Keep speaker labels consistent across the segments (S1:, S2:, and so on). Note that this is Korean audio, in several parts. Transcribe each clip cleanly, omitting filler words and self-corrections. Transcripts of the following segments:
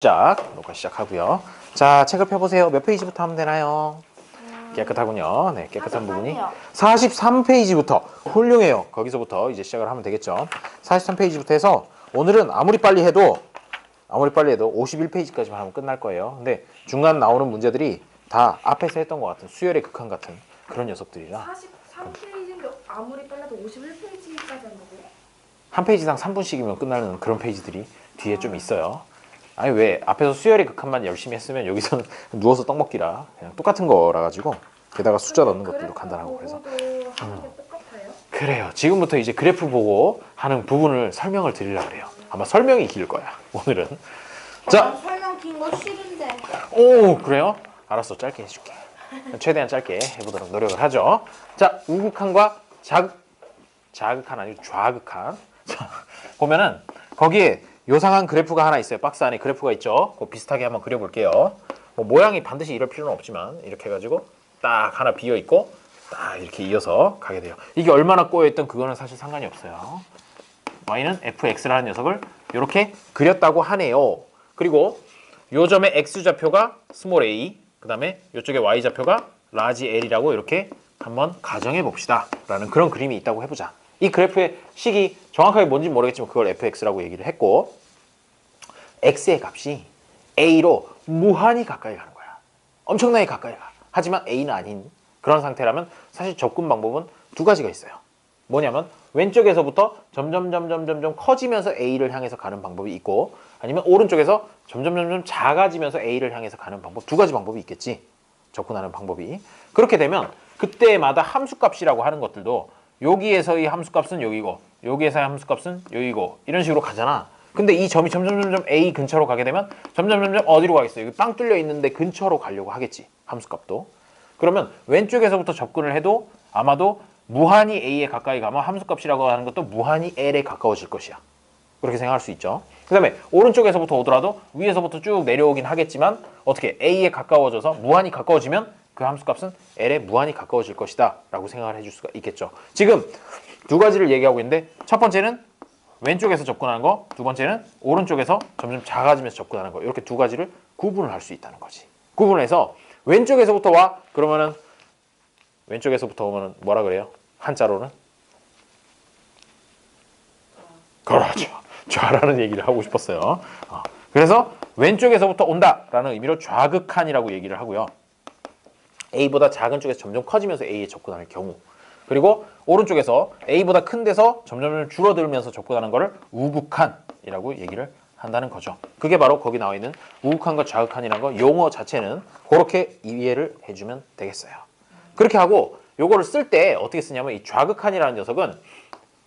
S1: 녹화 시작하고요. 자, 책을 펴보세요. 몇 페이지부터 하면 되나요? 깨끗하군요. 네, 깨끗한 부분이 43페이지부터 훌륭해요. 거기서부터 이제 시작을 하면 되겠죠. 43페이지부터 해서 오늘은 아무리 빨리 해도 51페이지까지만 하면 끝날 거예요. 근데 중간 나오는 문제들이 다 앞에서 했던 것 같은 수열의 극한 같은 그런 녀석들이라
S2: 43페이지인데 아무리 빨라도 51페이지까지 한다고요?
S1: 한 페이지당 3분씩이면 끝나는 그런 페이지들이 뒤에 좀 있어요. 아니 왜 앞에서 수열의 극한만 열심히 했으면 여기서는 누워서 떡 먹기라 그냥 똑같은 거라 가지고 게다가 숫자 넣는 것들도 간단하고 그래서
S2: 하는 게 똑같아요?
S1: 그래요. 지금부터 이제 그래프 보고 하는 부분을 설명을 드리려고 그래요. 아마 설명이 길 거야 오늘은. 자,
S2: 설명 긴 거 싫은데.
S1: 오 그래요? 알았어, 짧게 해줄게. 최대한 짧게 해보도록 노력을 하죠. 자, 우극한과 자극한 아니고 좌극한. 자, 보면은 거기에 요상한 그래프가 하나 있어요. 박스 안에 그래프가 있죠. 그거 비슷하게 한번 그려볼게요. 뭐 모양이 반드시 이럴 필요는 없지만 이렇게 해가지고 딱 하나 비어 있고 딱 이렇게 이어서 가게 돼요. 이게 얼마나 꼬여있든 그거는 사실 상관이 없어요. y는 fx라는 녀석을 이렇게 그렸다고 하네요. 그리고 요 점의 x좌표가 스몰 a, 그 다음에 이쪽에 y좌표가 라지 l이라고 이렇게 한번 가정해 봅시다 라는 그런 그림이 있다고 해보자. 이 그래프의 식이 정확하게 뭔지 모르겠지만 그걸 fx라고 얘기를 했고, x의 값이 a로 무한히 가까이 가는 거야. 엄청나게 가까이 가. 하지만 a는 아닌 그런 상태라면 사실 접근 방법은 두 가지가 있어요. 뭐냐면 왼쪽에서부터 점점 커지면서 a를 향해서 가는 방법이 있고, 아니면 오른쪽에서 점점 작아지면서 a를 향해서 가는 방법, 두 가지 방법이 있겠지. 접근하는 방법이. 그렇게 되면 그때마다 함수값이라고 하는 것들도 여기에서의 함수값은 여기고 여기에서의 함수값은 여기고 이런 식으로 가잖아. 근데 이 점이 점점 A 근처로 가게 되면 점점 어디로 가겠어요? 여기 빵 뚫려 있는데 근처로 가려고 하겠지. 함수값도. 그러면 왼쪽에서부터 접근을 해도 아마도 무한히 A에 가까이 가면 함수값이라고 하는 것도 무한히 L에 가까워질 것이야. 그렇게 생각할 수 있죠. 그 다음에 오른쪽에서부터 오더라도 위에서부터 쭉 내려오긴 하겠지만 어떻게 A에 가까워져서 무한히 가까워지면 그 함수값은 L에 무한히 가까워질 것이다 라고 생각을 해줄 수가 있겠죠. 지금 두 가지를 얘기하고 있는데 첫 번째는 왼쪽에서 접근하는 거, 두 번째는 오른쪽에서 점점 작아지면서 접근하는 거, 이렇게 두 가지를 구분을 할 수 있다는 거지. 구분해서 왼쪽에서부터 와 그러면은 왼쪽에서부터 오면은 뭐라 그래요? 한자로는? 그렇죠. 좌라는 얘기를 하고 싶었어요. 그래서 왼쪽에서부터 온다라는 의미로 좌극한이라고 얘기를 하고요. A보다 작은 쪽에서 점점 커지면서 A에 접근하는 경우, 그리고 오른쪽에서 A보다 큰 데서 점점 줄어들면서 접근하는 것을 우극한이라고 얘기를 한다는 거죠. 그게 바로 거기 나와 있는 우극한과 좌극한이라는 거 용어 자체는 그렇게 이해를 해주면 되겠어요. 그렇게 하고 요거를 쓸 때 어떻게 쓰냐면 이 좌극한이라는 녀석은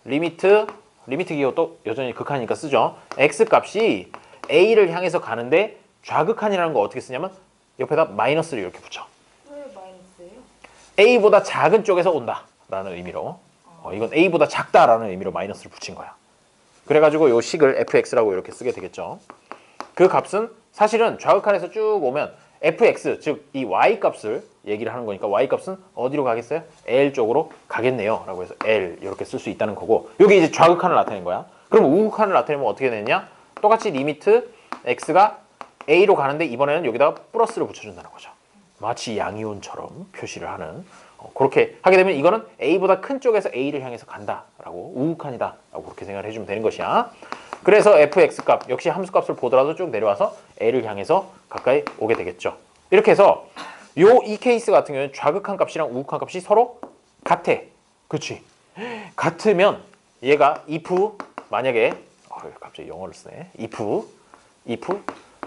S1: 리미트 기호도 여전히 극한이니까 쓰죠. x 값이 a를 향해서 가는데 좌극한이라는 거 어떻게 쓰냐면 옆에다 마이너스를 이렇게 붙여.
S2: 왜 마이너스예요?
S1: a보다 작은 쪽에서 온다라는 의미로, 이건 a보다 작다라는 의미로 마이너스를 붙인 거야. 그래가지고 요 식을 fx라고 이렇게 쓰게 되겠죠. 그 값은 사실은 좌극한에서 쭉 오면 fx, 즉 이 y 값을 얘기를 하는 거니까 y 값은 어디로 가겠어요? L 쪽으로 가겠네요 라고 해서 L 이렇게 쓸 수 있다는 거고, 여기 이제 좌극한을 나타낸 거야. 그럼 우극한을 나타내면 어떻게 되느냐? 똑같이 리미트 x가 a로 가는데 이번에는 여기다가 플러스를 붙여준다는 거죠. 마치 양이온처럼 표시를 하는, 그렇게 하게 되면 이거는 a보다 큰 쪽에서 a를 향해서 간다라고, 우극한이다 라고 그렇게 생각을 해주면 되는 것이야. 그래서 fx 값 역시 함수값을 보더라도 쭉 내려와서 L을 향해서 가까이 오게 되겠죠. 이렇게 해서 이 케이스 같은 경우는 좌극한 값이랑 우극한 값이 서로 같아. 그렇지? 같으면 얘가 if 만약에 갑자기 영어를 쓰네. if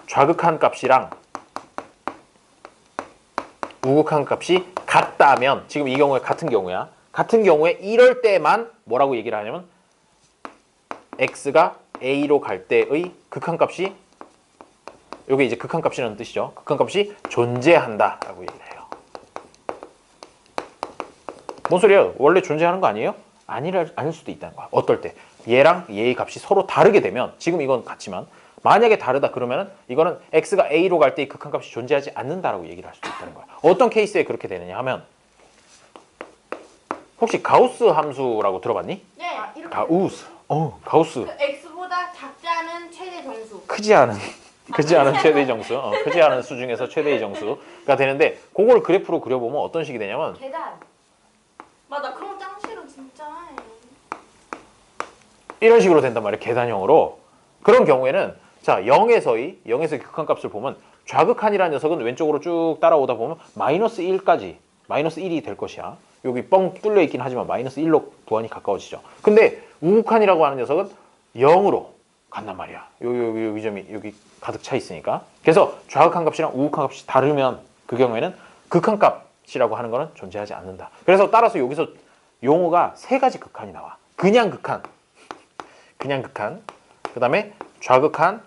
S1: 좌극한 값이랑 우극한 값이 같다면, 지금 이 경우에 같은 경우야. 같은 경우에 이럴 때만 뭐라고 얘기를 하냐면 x가 a로 갈 때의 극한값이, 이게 이제 극한값이라는 뜻이죠. 극한값이 존재한다라고 얘기를 해요. 뭔 소리야? 원래 존재하는 거 아니에요? 아닐 수도 있다는 거야. 어떨 때? 얘랑 얘의 값이 서로 다르게 되면, 지금 이건 같지만 만약에 다르다 그러면은 이거는 x가 a로 갈 때의 극한값이 존재하지 않는다라고 얘기를 할 수도 있다는 거야. 어떤 케이스에 그렇게 되느냐 하면, 혹시 가우스 함수라고 들어봤니?
S2: 네.
S1: 가우스. 가우스.
S2: 그 x보다 작지 않은 최대 정수.
S1: 크지 않은 크지 않은 최대의 정수, 크지 않은 수 중에서 최대의 정수가 되는데 그걸 그래프로 그려보면 어떤 식이 되냐면
S2: 계단. 맞아, 그런 거 짱 싫어 진짜.
S1: 이런 식으로 된단 말이에요. 계단형으로. 그런 경우에는 자 0에서의 극한값을 보면 좌극한이라는 녀석은 왼쪽으로 쭉 따라오다 보면 마이너스 1까지 마이너스 1이 될 것이야. 여기 뻥 뚫려 있긴 하지만 마이너스 1로 부한이 가까워지죠. 근데 우극한이라고 하는 녀석은 0으로 간단 말이야. 여기 점이 여기 가득 차 있으니까. 그래서 좌극한 값이랑 우극한 값이 다르면 그 경우에는 극한값이라고 하는 거는 존재하지 않는다. 그래서 따라서 여기서 용어가 세 가지 극한이 나와. 그냥 극한, 그 다음에 좌극한,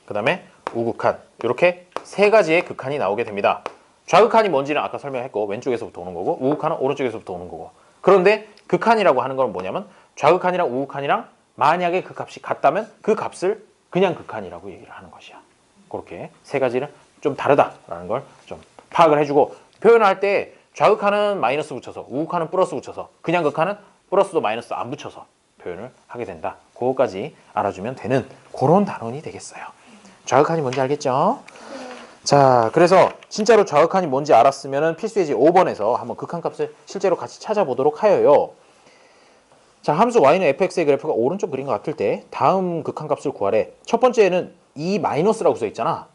S1: 그 다음에 우극한, 이렇게 세 가지의 극한이 나오게 됩니다. 좌극한이 뭔지는 아까 설명했고 왼쪽에서부터 오는 거고 우극한은 오른쪽에서부터 오는 거고. 그런데 극한이라고 하는 건 뭐냐면 좌극한이랑 우극한이랑 만약에 그 값이 같다면 그 값을 그냥 극한이라고 얘기를 하는 것이야. 그렇게 세 가지는 좀 다르다라는 걸 좀 파악을 해주고 표현할 때 좌극한은 마이너스 붙여서 우극한은 플러스 붙여서 그냥 극한은 플러스도 마이너스도 안 붙여서 표현을 하게 된다. 그거까지 알아주면 되는 그런 단원이 되겠어요. 좌극한이 뭔지 알겠죠? 자, 그래서 진짜로 좌극한이 뭔지 알았으면 필수예제 5번에서 한번 극한값을 실제로 같이 찾아보도록 하여요. 자, 함수 y는 fx의 그래프가 오른쪽 그린 것 같을 때 다음 극한값을 구하래. 첫 번째는 2 마이너스라고 써 있잖아.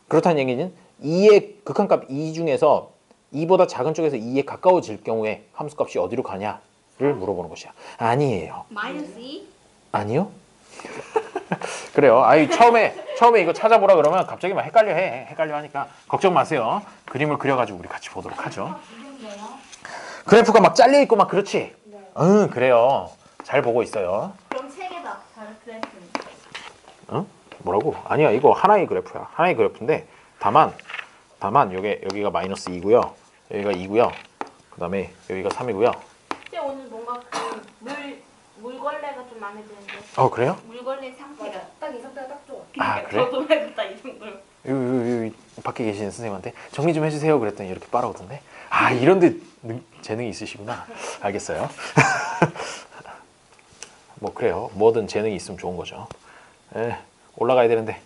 S1: 그렇다는 얘기는 2의 극한값 2 중에서 2보다 작은 쪽에서 2에 가까워질 경우에 함수값이 어디로 가냐를 물어보는 것이야. 아니에요.
S2: 마이너스 2?
S1: 아니요? 그래요. 아이 처음에 이거 찾아보라 그러면 갑자기 막 헷갈려 하니까 걱정 마세요. 그림을 그려가지고 우리 같이 보도록 하죠. 그래프가 막 잘려 있고 막 그렇지.
S2: 네.
S1: 응, 그래요. 잘 보고 있어요.
S2: 그럼 세 개다. 다른 그래프.
S1: 응? 뭐라고? 아니야, 이거 하나의 그래프야. 하나의 그래프인데 다만 여기가 마이너스 2고요. 여기가 2고요. 그다음에 여기가 3이고요.
S2: 근데 오늘 뭔가 그 물걸레가 좀 마음에 드는데.
S1: 그래요?
S2: 물걸레 상태가 딱 이 상태가 딱 좋아.
S1: 아, 그래?
S2: 저도 말고 딱 이 정도로.
S1: 여기 밖에 계시는 선생님한테 정리 좀 해주세요 그랬더니 이렇게 빨아오던데. 아, 이런데 재능이 있으시구나. 알겠어요. 뭐 그래요. 뭐든 재능이 있으면 좋은 거죠. 올라가야 되는데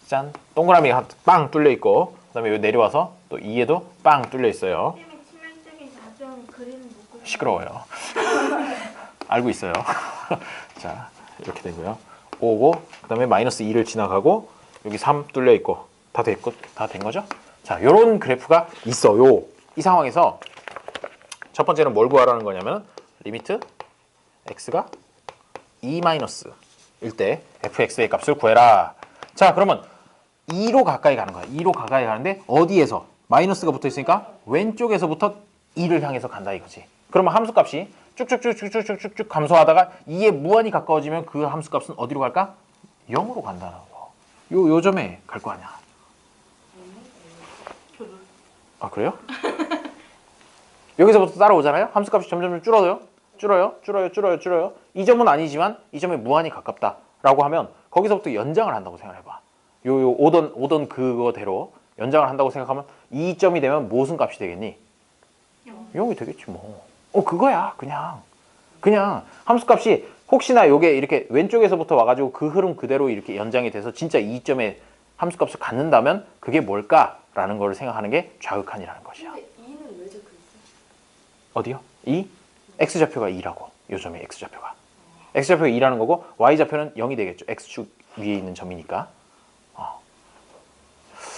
S1: 짠, 동그라미가 빵 뚫려 있고 그다음에 여기 내려와서 또 2에도 빵 뚫려 있어요.
S2: 선생님이 치명적인 자전 그림을 못 그려.
S1: 시끄러워요. 알고 있어요. 자, 이렇게 되고요. 5고 그다음에 마이너스 2를 지나가고 여기 3 뚫려 있고 다 된 거죠? 자, 요런 그래프가 있어요. 이 상황에서 첫 번째는 뭘 구하라는 거냐면 리미트 x가 2-일 때 fx의 값을 구해라. 자, 그러면 2로 가까이 가는 거야. 2로 가까이 가는데 어디에서? 마이너스가 붙어 있으니까 왼쪽에서부터 2를 향해서 간다 이거지. 그러면 함수값이 쭉쭉쭉쭉쭉쭉쭉 감소하다가 2에 무한히 가까워지면 그 함수값은 어디로 갈까? 0으로 간다는 거. 요 점에 갈 거 아니야. 아, 그래요? 여기서부터 따라오잖아요. 함수값이 점점 줄어요. 이 점은 아니지만 이 점에 무한히 가깝다라고 하면 거기서부터 연장을 한다고 생각해봐. 요 오던 그거대로 연장을 한다고 생각하면 이 점이 되면 무슨 값이 되겠니? 0이 되겠지 뭐. 그거야. 그냥 함수값이 혹시나 요게 이렇게 왼쪽에서부터 와가지고 그 흐름 그대로 이렇게 연장이 돼서 진짜 이 점에 함수값을 갖는다면 그게 뭘까라는 걸 생각하는 게 좌극한이라는 것이야.
S2: 근데 2는 왜 적혀 있어?
S1: 어디요? 2? x좌표가 2라고. 요 점이 x좌표가. x좌표가 2라는 거고 y좌표는 0이 되겠죠. x축 위에 있는 점이니까.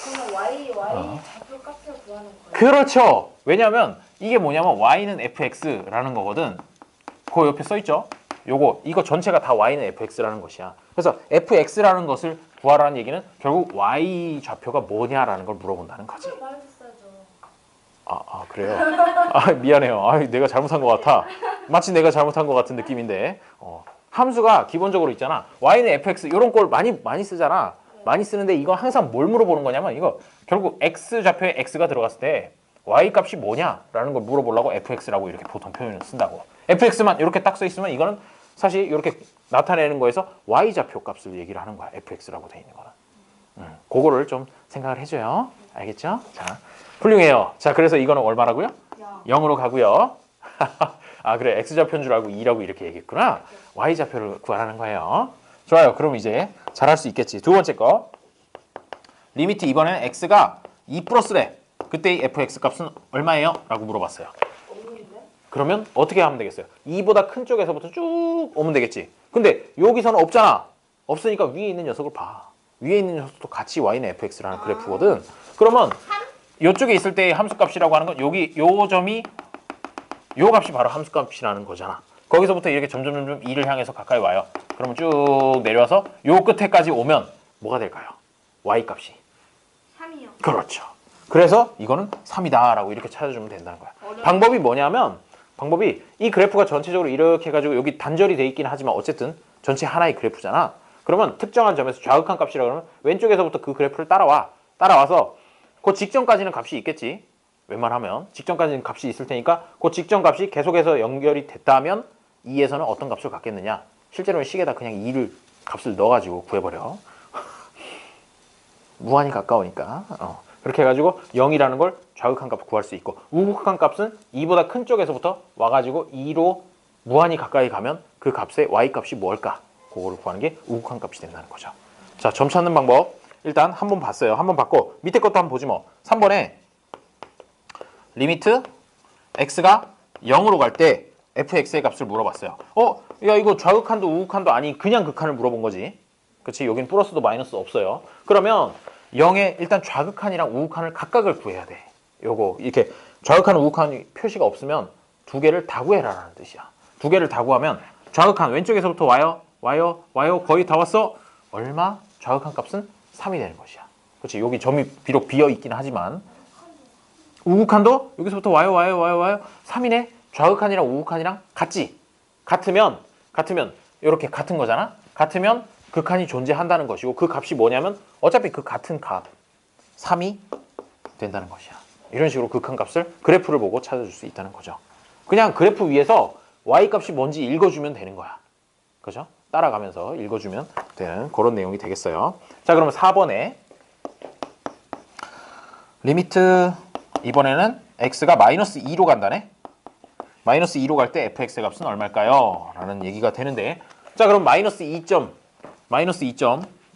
S2: 그러면 y 좌표 값을 구하는 거예요?
S1: 그렇죠. 왜냐하면 이게 뭐냐면 y는 fx라는 거거든. 그 옆에 써 있죠. 이거 전체가 다 y는 fx라는 것이야. 그래서 fx라는 것을 구하라는 얘기는 결국 y 좌표가 뭐냐라는 걸 물어본다는 거지.
S2: 말했어야죠.
S1: 그래요? 미안해요. 내가 잘못한 것 같아. 마치 내가 잘못한 것 같은 느낌인데. 함수가 기본적으로 있잖아. y는 fx 이런 걸 많이 쓰잖아. 많이 쓰는데 이거 항상 뭘 물어보는 거냐면 이거 결국 x 좌표에 x가 들어갔을 때 y 값이 뭐냐라는 걸 물어보려고 fx라고 이렇게 보통 표현을 쓴다고. fx만 이렇게 딱 써 있으면 이거는 사실 이렇게 나타내는 거에서 y 좌표 값을 얘기를 하는 거야. fx라고 돼 있는 거는. 그거를 좀 생각을 해줘요. 알겠죠? 자, 훌륭해요. 자, 그래서 이거는 얼마라고요? 0으로 가고요. 그래. x좌표인 줄 알고 2라고 이렇게 얘기했구나. y좌표를 구하라는 거예요. 좋아요. 그럼 이제 잘할 수 있겠지. 두 번째 거. 리미트 이번에는 x가 2 플러스래. 그때 이 fx 값은 얼마예요? 라고 물어봤어요. 그러면 어떻게 하면 되겠어요? 2보다 큰 쪽에서부터 쭉 오면 되겠지. 근데 여기서는 없잖아. 없으니까 위에 있는 녀석을 봐. 위에 있는 녀석도 같이 y는 fx라는 그래프거든. 그러면 이쪽에 있을 때의 함수값이라고 하는 건 여기 요 점이 요 값이 바로 함수값이라는 거잖아. 거기서부터 이렇게 점점 2를 향해서 가까이 와요. 그러면 쭉 내려와서 요 끝에까지 오면 뭐가 될까요? y값이
S2: 3이요.
S1: 그렇죠. 그래서 이거는 3이다 라고 이렇게 찾아주면 된다는 거야. 방법이 뭐냐면 방법이 이 그래프가 전체적으로 이렇게 해가지고 여기 단절이 돼 있긴 하지만 어쨌든 전체 하나의 그래프잖아. 그러면 특정한 점에서 좌극한 값이라 그러면 왼쪽에서부터 그 그래프를 따라와서 그 직전까지는 값이 있겠지. 웬만하면 직전까지는 값이 있을 테니까 그 직전 값이 계속해서 연결이 됐다면 2에서는 어떤 값을 갖겠느냐. 실제로는 식에다 그냥 2를 값을 넣어가지고 구해버려. 무한히 가까우니까. 그렇게 해가지고 0이라는 걸 좌극한 값을 구할 수 있고 우극한 값은 2보다 큰 쪽에서부터 와가지고 2로 무한히 가까이 가면 그 값의 y값이 뭘까? 그거를 구하는 게 우극한 값이 된다는 거죠. 자, 점 찾는 방법 일단 한 번 봤어요. 한 번 봤고 밑에 것도 한번 보지 뭐. 3번에 리미트 x가 0으로 갈 때 fx의 값을 물어봤어요. 야 이거 좌극한도 우극한도 아니 그냥 극한을 물어본 거지. 그렇지? 여긴 플러스도 마이너스도 없어요. 그러면 0에 일단 좌극한이랑 우극한을 각각을 구해야 돼. 요거 이렇게 좌극한 우극한 표시가 없으면 두 개를 다 구해라라는 뜻이야. 두 개를 다 구하면 좌극한 왼쪽에서부터 와요. 거의 다 왔어. 얼마? 좌극한 값은 3이 되는 것이야. 그렇지? 여기 점이 비록 비어 있긴 하지만 우극한도 여기서부터 와요. 3이네. 좌극한이랑 우극한이랑 같지? 같으면 이렇게 같은 거잖아. 같으면 극한이 존재한다는 것이고 그 값이 뭐냐면 어차피 그 같은 값 3이 된다는 것이야. 이런 식으로 극한 값을 그래프를 보고 찾아줄 수 있다는 거죠. 그냥 그래프 위에서 y 값이 뭔지 읽어주면 되는 거야. 그죠? 따라가면서 읽어주면 되는 그런 내용이 되겠어요. 자, 그러면 4번에 리미트 이번에는 x가 마이너스 2로 간다네. 마이너스 2로 갈 때 fx의 값은 얼마일까요? 라는 얘기가 되는데 자, 그럼 마이너스 2점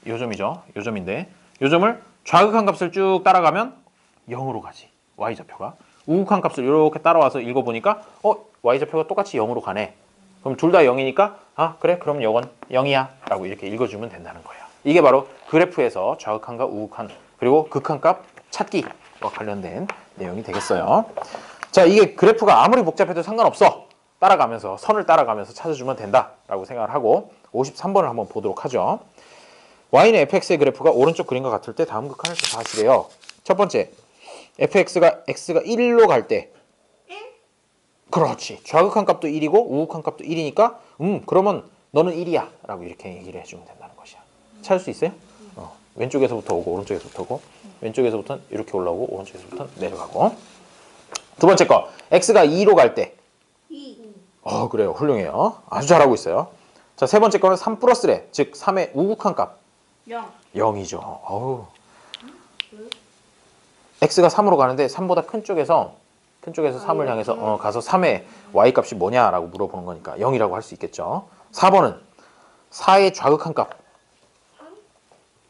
S1: 요 점이죠. 요 점인데 요 점을 좌극한 값을 쭉 따라가면 0으로 가지. y좌표가. 우극한 값을 이렇게 따라와서 읽어보니까 y좌표가 똑같이 0으로 가네. 그럼 둘 다 0이니까 그래 그럼 이건 0이야 라고 이렇게 읽어주면 된다는 거예요. 이게 바로 그래프에서 좌극한과 우극한 그리고 극한값 찾기와 관련된 내용이 되겠어요. 자, 이게 그래프가 아무리 복잡해도 상관없어. 따라가면서 선을 따라가면서 찾아주면 된다라고 생각을 하고 53번을 한번 보도록 하죠. y는 fx의 그래프가 오른쪽 그림과 같을 때 다음 극한을 조사하시래요. 첫 번째, fx가 x가 1로 갈 때
S2: 1?
S1: 그렇지. 좌극한 값도 1이고 우극한 값도 1이니까 그러면 너는 1이야 라고 이렇게 얘기를 해주면 된다는 것이야. 찾을 수 있어요? 왼쪽에서부터 오고 오른쪽에서부터 오고 왼쪽에서부터는 이렇게 올라오고 오른쪽에서부터는 내려가고 두 번째 거 x가 2로 갈 때
S2: 2.
S1: 그래요. 훌륭해요. 아주 잘하고 있어요. 자, 세 번째 거는 3 플러스래. 즉 3의 우극한 값
S2: 0.
S1: 0이죠. x가 3으로 가는데 3보다 큰 쪽에서 3을 향해서 가서 3의 y값이 뭐냐라고 물어보는 거니까 0이라고 할 수 있겠죠. 4번은 4의 좌극한 값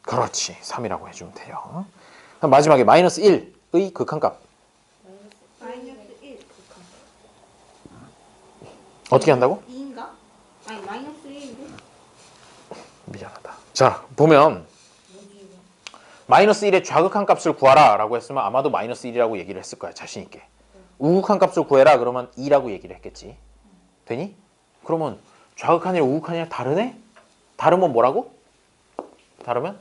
S1: 그렇지. 3이라고 해주면 돼요. 그럼 마지막에 마이너스 1의 극한 값
S2: 마이너스 1.
S1: 어떻게 한다고?
S2: 2인가? 아니 마이너스 1인데?
S1: 미안하다. 자, 보면 마이너스 1의 좌극한 값을 구하라 라고 했으면 아마도 마이너스 1이라고 얘기를 했을 거야. 자신 있게. 우극한 값을 구해라 그러면 2라고 얘기를 했겠지. 되니? 그러면 좌극한이랑 우극한이랑 다르네? 다르면 뭐라고? 다르면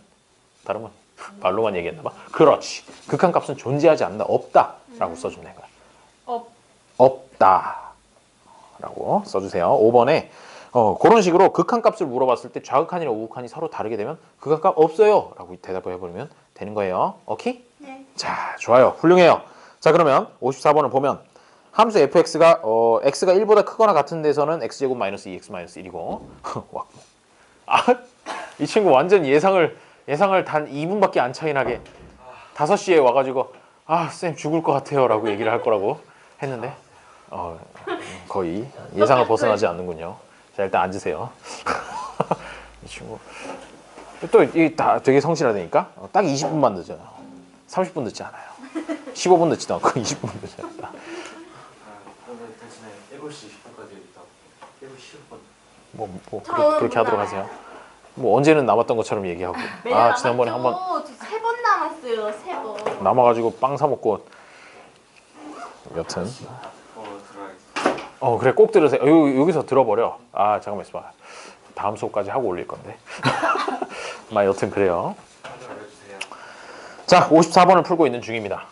S1: 말로만 얘기했나 봐. 그렇지. 극한 값은 존재하지 않는다. 없다 라고 써주면 되는 거야. 없다 라고 써주세요. 5번에 그런 식으로 극한 값을 물어봤을 때 좌극한이랑 우극한이 서로 다르게 되면 극한 값 없어요 라고 대답을 해버리면 되는 거예요. 오케이?
S2: 네.
S1: 자, 좋아요. 훌륭해요. 자, 그러면 54번을 보면 함수 fx가 x가 1보다 크거나 같은 데서는 x제곱 마이너스 2x 마이너스 1이고 이 친구 완전 예상을 단 2분밖에 안 차이 나게 5시에 와가지고 쌤 죽을 것 같아요 라고 얘기를 할 거라고 했는데 거의 예상을 벗어나지 않는군요. 자, 일단 앉으세요. 친구 또 이 다 되게 성실하다니까 딱 20분만 늦어요. 30분 늦지 않아요. 15분 늦지도 않고 20분 늦어요.
S3: 오늘 대신에 7시 20분까지 있다. 7시 10분.
S1: 그렇게 하도록 하세요. 뭐 언제는 남았던 것처럼 얘기하고 지난번에 한번
S2: 3번 남았어요. 3번.
S1: 남아가지고 빵 사 먹고 여튼
S3: 들어야겠어.
S1: 그래 꼭 들으세요. 여기서 들어버려. 잠깐만 있어봐. 다음 수업까지 하고 올릴 건데. 여튼 그래요.
S3: 알려주세요.
S1: 자 54번을 풀고 있는 중입니다.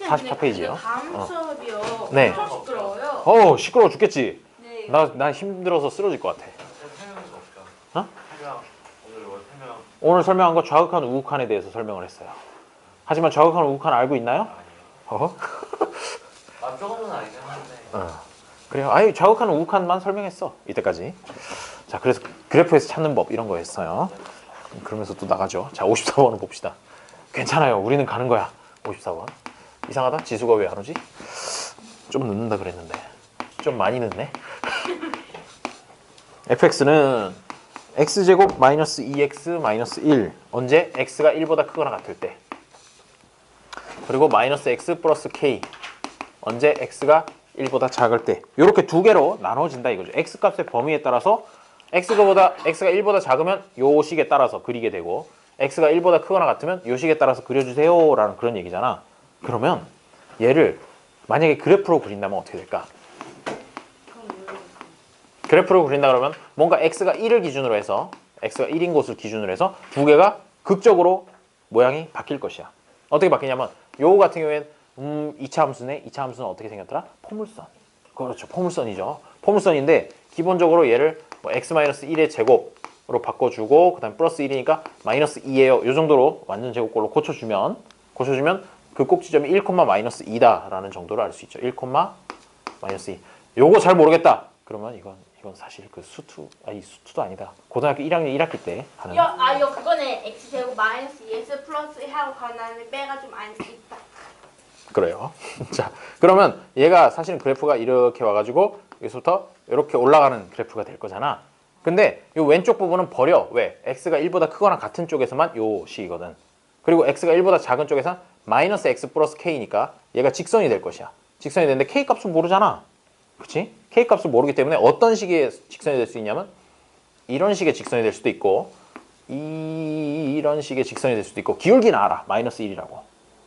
S1: 44페이지요.
S2: 다음 수업이요.
S1: 네.
S2: 엄청 시끄러워요.
S1: 시끄러워 죽겠지.
S2: 네.
S1: 나 힘들어서 쓰러질 것 같아.
S3: 설명이 없죠.
S1: 어?
S3: 설명. 오늘 뭐 설명.
S1: 오늘 설명한 거 좌극한 우극한에 대해서 설명을 했어요. 하지만 좌극한 우극한 알고 있나요?
S3: 아니에요. 조금은 알긴 한데.
S1: 그래요. 좌극한 우극한만 설명했어 이때까지. 자 그래서 그래프에서 찾는 법 이런 거 했어요. 그러면서 또 나가죠. 자 54번을 봅시다. 괜찮아요. 우리는 가는 거야. 54번. 이상하다. 지수가 왜 안 오지? 좀 늦는다 그랬는데 좀 많이 늦네. fx는 x제곱 마이너스 2x 마이너스 1 언제? x가 1보다 크거나 같을 때. 그리고 마이너스 x 플러스 k 언제? x가 1보다 작을 때. 이렇게 두 개로 나눠진다 이거죠. x 값의 범위에 따라서 x가 1보다 작으면 요 식에 따라서 그리게 되고 x가 1보다 크거나 같으면 요 식에 따라서 그려주세요 라는 그런 얘기잖아. 그러면 얘를 만약에 그래프로 그린다면 어떻게 될까? 그래프로 그린다 그러면 뭔가 x가 1을 기준으로 해서 x가 1인 곳을 기준으로 해서 두 개가 극적으로 모양이 바뀔 것이야. 어떻게 바뀌냐면 요 같은 경우에는 2차 함수네. 2차 함수는 어떻게 생겼더라? 포물선. 그렇죠. 포물선이죠. 포물선인데 기본적으로 얘를 x-1의 제곱으로 바꿔주고 그 다음에 플러스 1이니까 마이너스 2예요. 요 정도로 완전 제곱꼴로 고쳐주면 그 꼭지점이 1,-2다 라는 정도로 알 수 있죠. 1,-2. 요거 잘 모르겠다. 그러면 이건 사실 그 수투도 아니다. 고등학교 1학년 1학기 때 하는.
S2: 이거 그거네. x제곱 마이너스 2x 플러스 1하고 가나는 빼가 좀 안 있다.
S1: 그래요. 자, 그러면 얘가 사실은 그래프가 이렇게 와가지고 여기서부터 이렇게 올라가는 그래프가 될 거잖아. 근데 이 왼쪽 부분은 버려. 왜? x가 1보다 크거나 같은 쪽에서만 요 식이거든. 그리고 x가 1보다 작은 쪽에서는 마이너스 x 플러스 k니까 얘가 직선이 될 것이야. 직선이 되는데 k 값은 모르잖아. 그치? k 값을 모르기 때문에 어떤 식의 직선이 될 수 있냐면 이런 식의 직선이 될 수도 있고 이런 식의 직선이 될 수도 있고 기울기는 알아. 마이너스 1이라고.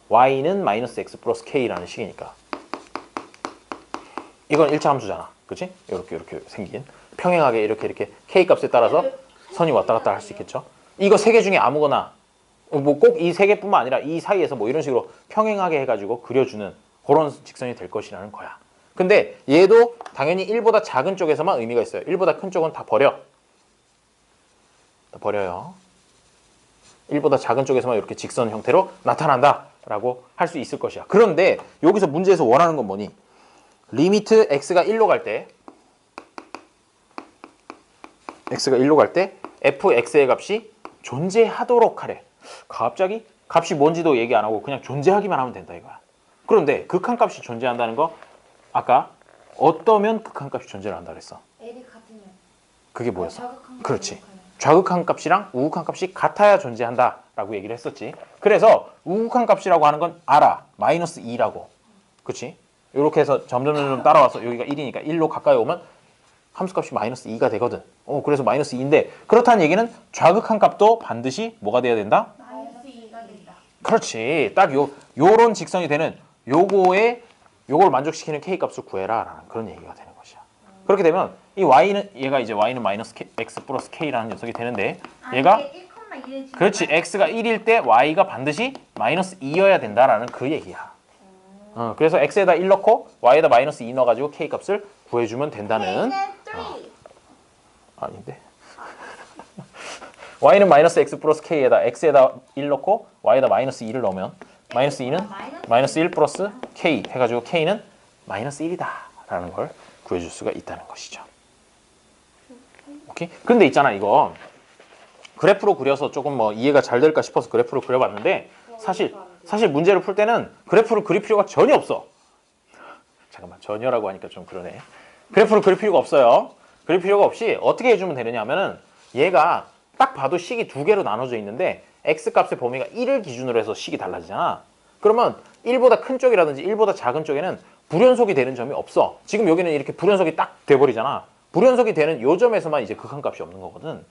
S1: y는 마이너스 x 플러스 k라는 식이니까. 이건 1차 함수잖아. 그치? 이렇게 생긴 평행하게 이렇게 k 값에 따라서 선이 왔다 갔다 할 수 있겠죠. 이거 세 개 중에 아무거나 뭐 꼭 이 세 개뿐만 아니라 이 사이에서 뭐 이런 식으로 평행하게 해가지고 그려주는 그런 직선이 될 것이라는 거야. 근데 얘도 당연히 1보다 작은 쪽에서만 의미가 있어요. 1보다 큰 쪽은 다 버려. 다 버려요. 1보다 작은 쪽에서만 이렇게 직선 형태로 나타난다 라고 할 수 있을 것이야. 그런데 여기서 문제에서 원하는 건 뭐니? 리미트 x가 1로 갈 때 fx의 값이 존재하도록 하래. 갑자기 값이 뭔지도 얘기 안 하고 그냥 존재하기만 하면 된다 이거야. 그런데 극한값이 존재한다는 거 아까 어떠면 극한값이 존재를 한다 그랬어?
S4: L이 같으면.
S1: 그게 뭐였어?
S4: 좌극한
S1: 그렇지.
S4: 우극한.
S1: 좌극한 값이랑 우극한 값이 같아야 존재한다라고 얘기를 했었지. 그래서 우극한 값이라고 하는 건 알아. 마이너스 2라고. 그렇지? 이렇게 해서 점점 따라와서 여기가 1이니까 1로 가까이 오면 함수값이 마이너스 2가 되거든. 그래서 마이너스 2인데 그렇다는 얘기는 좌극한 값도 반드시 뭐가 돼야 된다?
S4: 마이너스 2가 된다.
S1: 그렇지. 딱 요런 직선이 되는 요걸 만족시키는 k 값을 구해라 라는 그런 얘기가 되는 것이야. 그렇게 되면 이 y는 마이너스 x 플러스 k라는 녀석이 되는데 얘가
S4: 이게 1,1을
S1: 그렇지. x가 1일 때 y가 반드시 마이너스 2여야 된다라는 그 얘기야. 그래서 x에다 1 넣고 y에다 마이너스 2 넣어가지고 k 값을 구해주면 된다는. 아닌데. y는 마이너스 x 플러스 k에다 x에다 1 넣고 y에다 마이너스 2를 넣으면 마이너스 2는 마이너스 1 플러스 k 해가지고 k는 마이너스 1이다 라는 걸 구해줄 수가 있다는 것이죠. 오케이? 근데 있잖아 이거 그래프로 그려서 조금 뭐 이해가 잘 될까 싶어서 그래프로 그려봤는데 사실 문제를 풀 때는 그래프를 그릴 필요가 전혀 없어. 잠깐만 전혀라고 하니까 좀 그러네. 그래프를 그릴 필요가 없어요. 그럴 필요가 없이 어떻게 해주면 되느냐 하면은 얘가 딱 봐도 식이 두 개로 나눠져 있는데 x값의 범위가 1을 기준으로 해서 식이 달라지잖아. 그러면 1보다 큰 쪽이라든지 1보다 작은 쪽에는 불연속이 되는 점이 없어. 지금 여기는 이렇게 불연속이 딱 돼버리잖아. 불연속이 되는 요 점에서만 이제 극한값이 없는 거거든.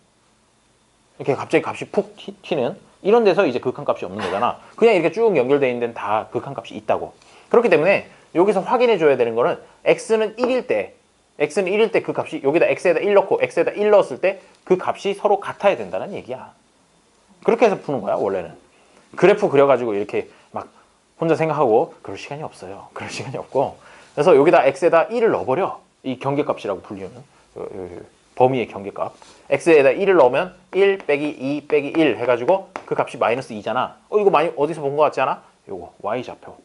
S1: 이렇게 갑자기 값이 푹 튀는 이런 데서 이제 극한값이 없는 거잖아. 그냥 이렇게 쭉 연결되어 있는 데는 다 극한값이 있다고. 그렇기 때문에 여기서 확인해 줘야 되는 거는 x는 1일 때 그 값이 여기다 x에다 1 넣고 x에다 1 넣었을 때 그 값이 서로 같아야 된다는 얘기야. 그렇게 해서 푸는 거야 원래는. 그래프 그려가지고 이렇게 막 혼자 생각하고 그럴 시간이 없어요. 그럴 시간이 없고. 그래서 여기다 x에다 1을 넣어버려. 이 경계값이라고 불리는 범위의 경계값. x에다 1을 넣으면 1 빼기 2 빼기 1 해가지고 그 값이 마이너스 2잖아. 이거 많이 어디서 본 것 같지 않아? 요거 y좌표.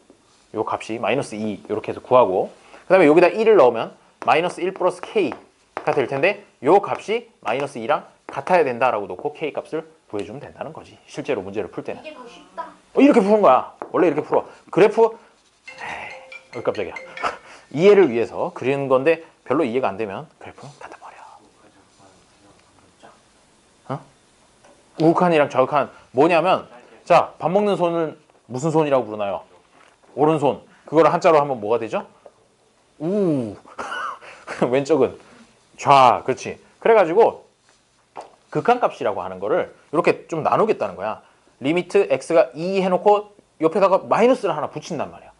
S1: 요 값이 마이너스 2 이렇게 해서 구하고 그 다음에 여기다 1을 넣으면 마이너스 1 플러스 k가 될 텐데 요 값이 마이너스 2랑 같아야 된다라고 놓고 k 값을 구해주면 된다는 거지. 실제로 문제를 풀 때는.
S2: 이게 더 쉽다.
S1: 이렇게 푸는 거야. 원래 이렇게 풀어. 그래프 깜짝이야. 이해를 위해서 그리는 건데 별로 이해가 안 되면 그래프는 갖다 버려. 우극한이랑 좌극한 뭐냐면 자, 밥 먹는 손을 무슨 손이라고 부르나요? 오른손. 그거를 한자로 하면 뭐가 되죠? 우. 왼쪽은 좌. 그렇지. 그래가지고 극한값이라고 하는 거를 이렇게 좀 나누겠다는 거야. 리미트 x가 2 해놓고 옆에다가 마이너스를 하나 붙인단 말이야.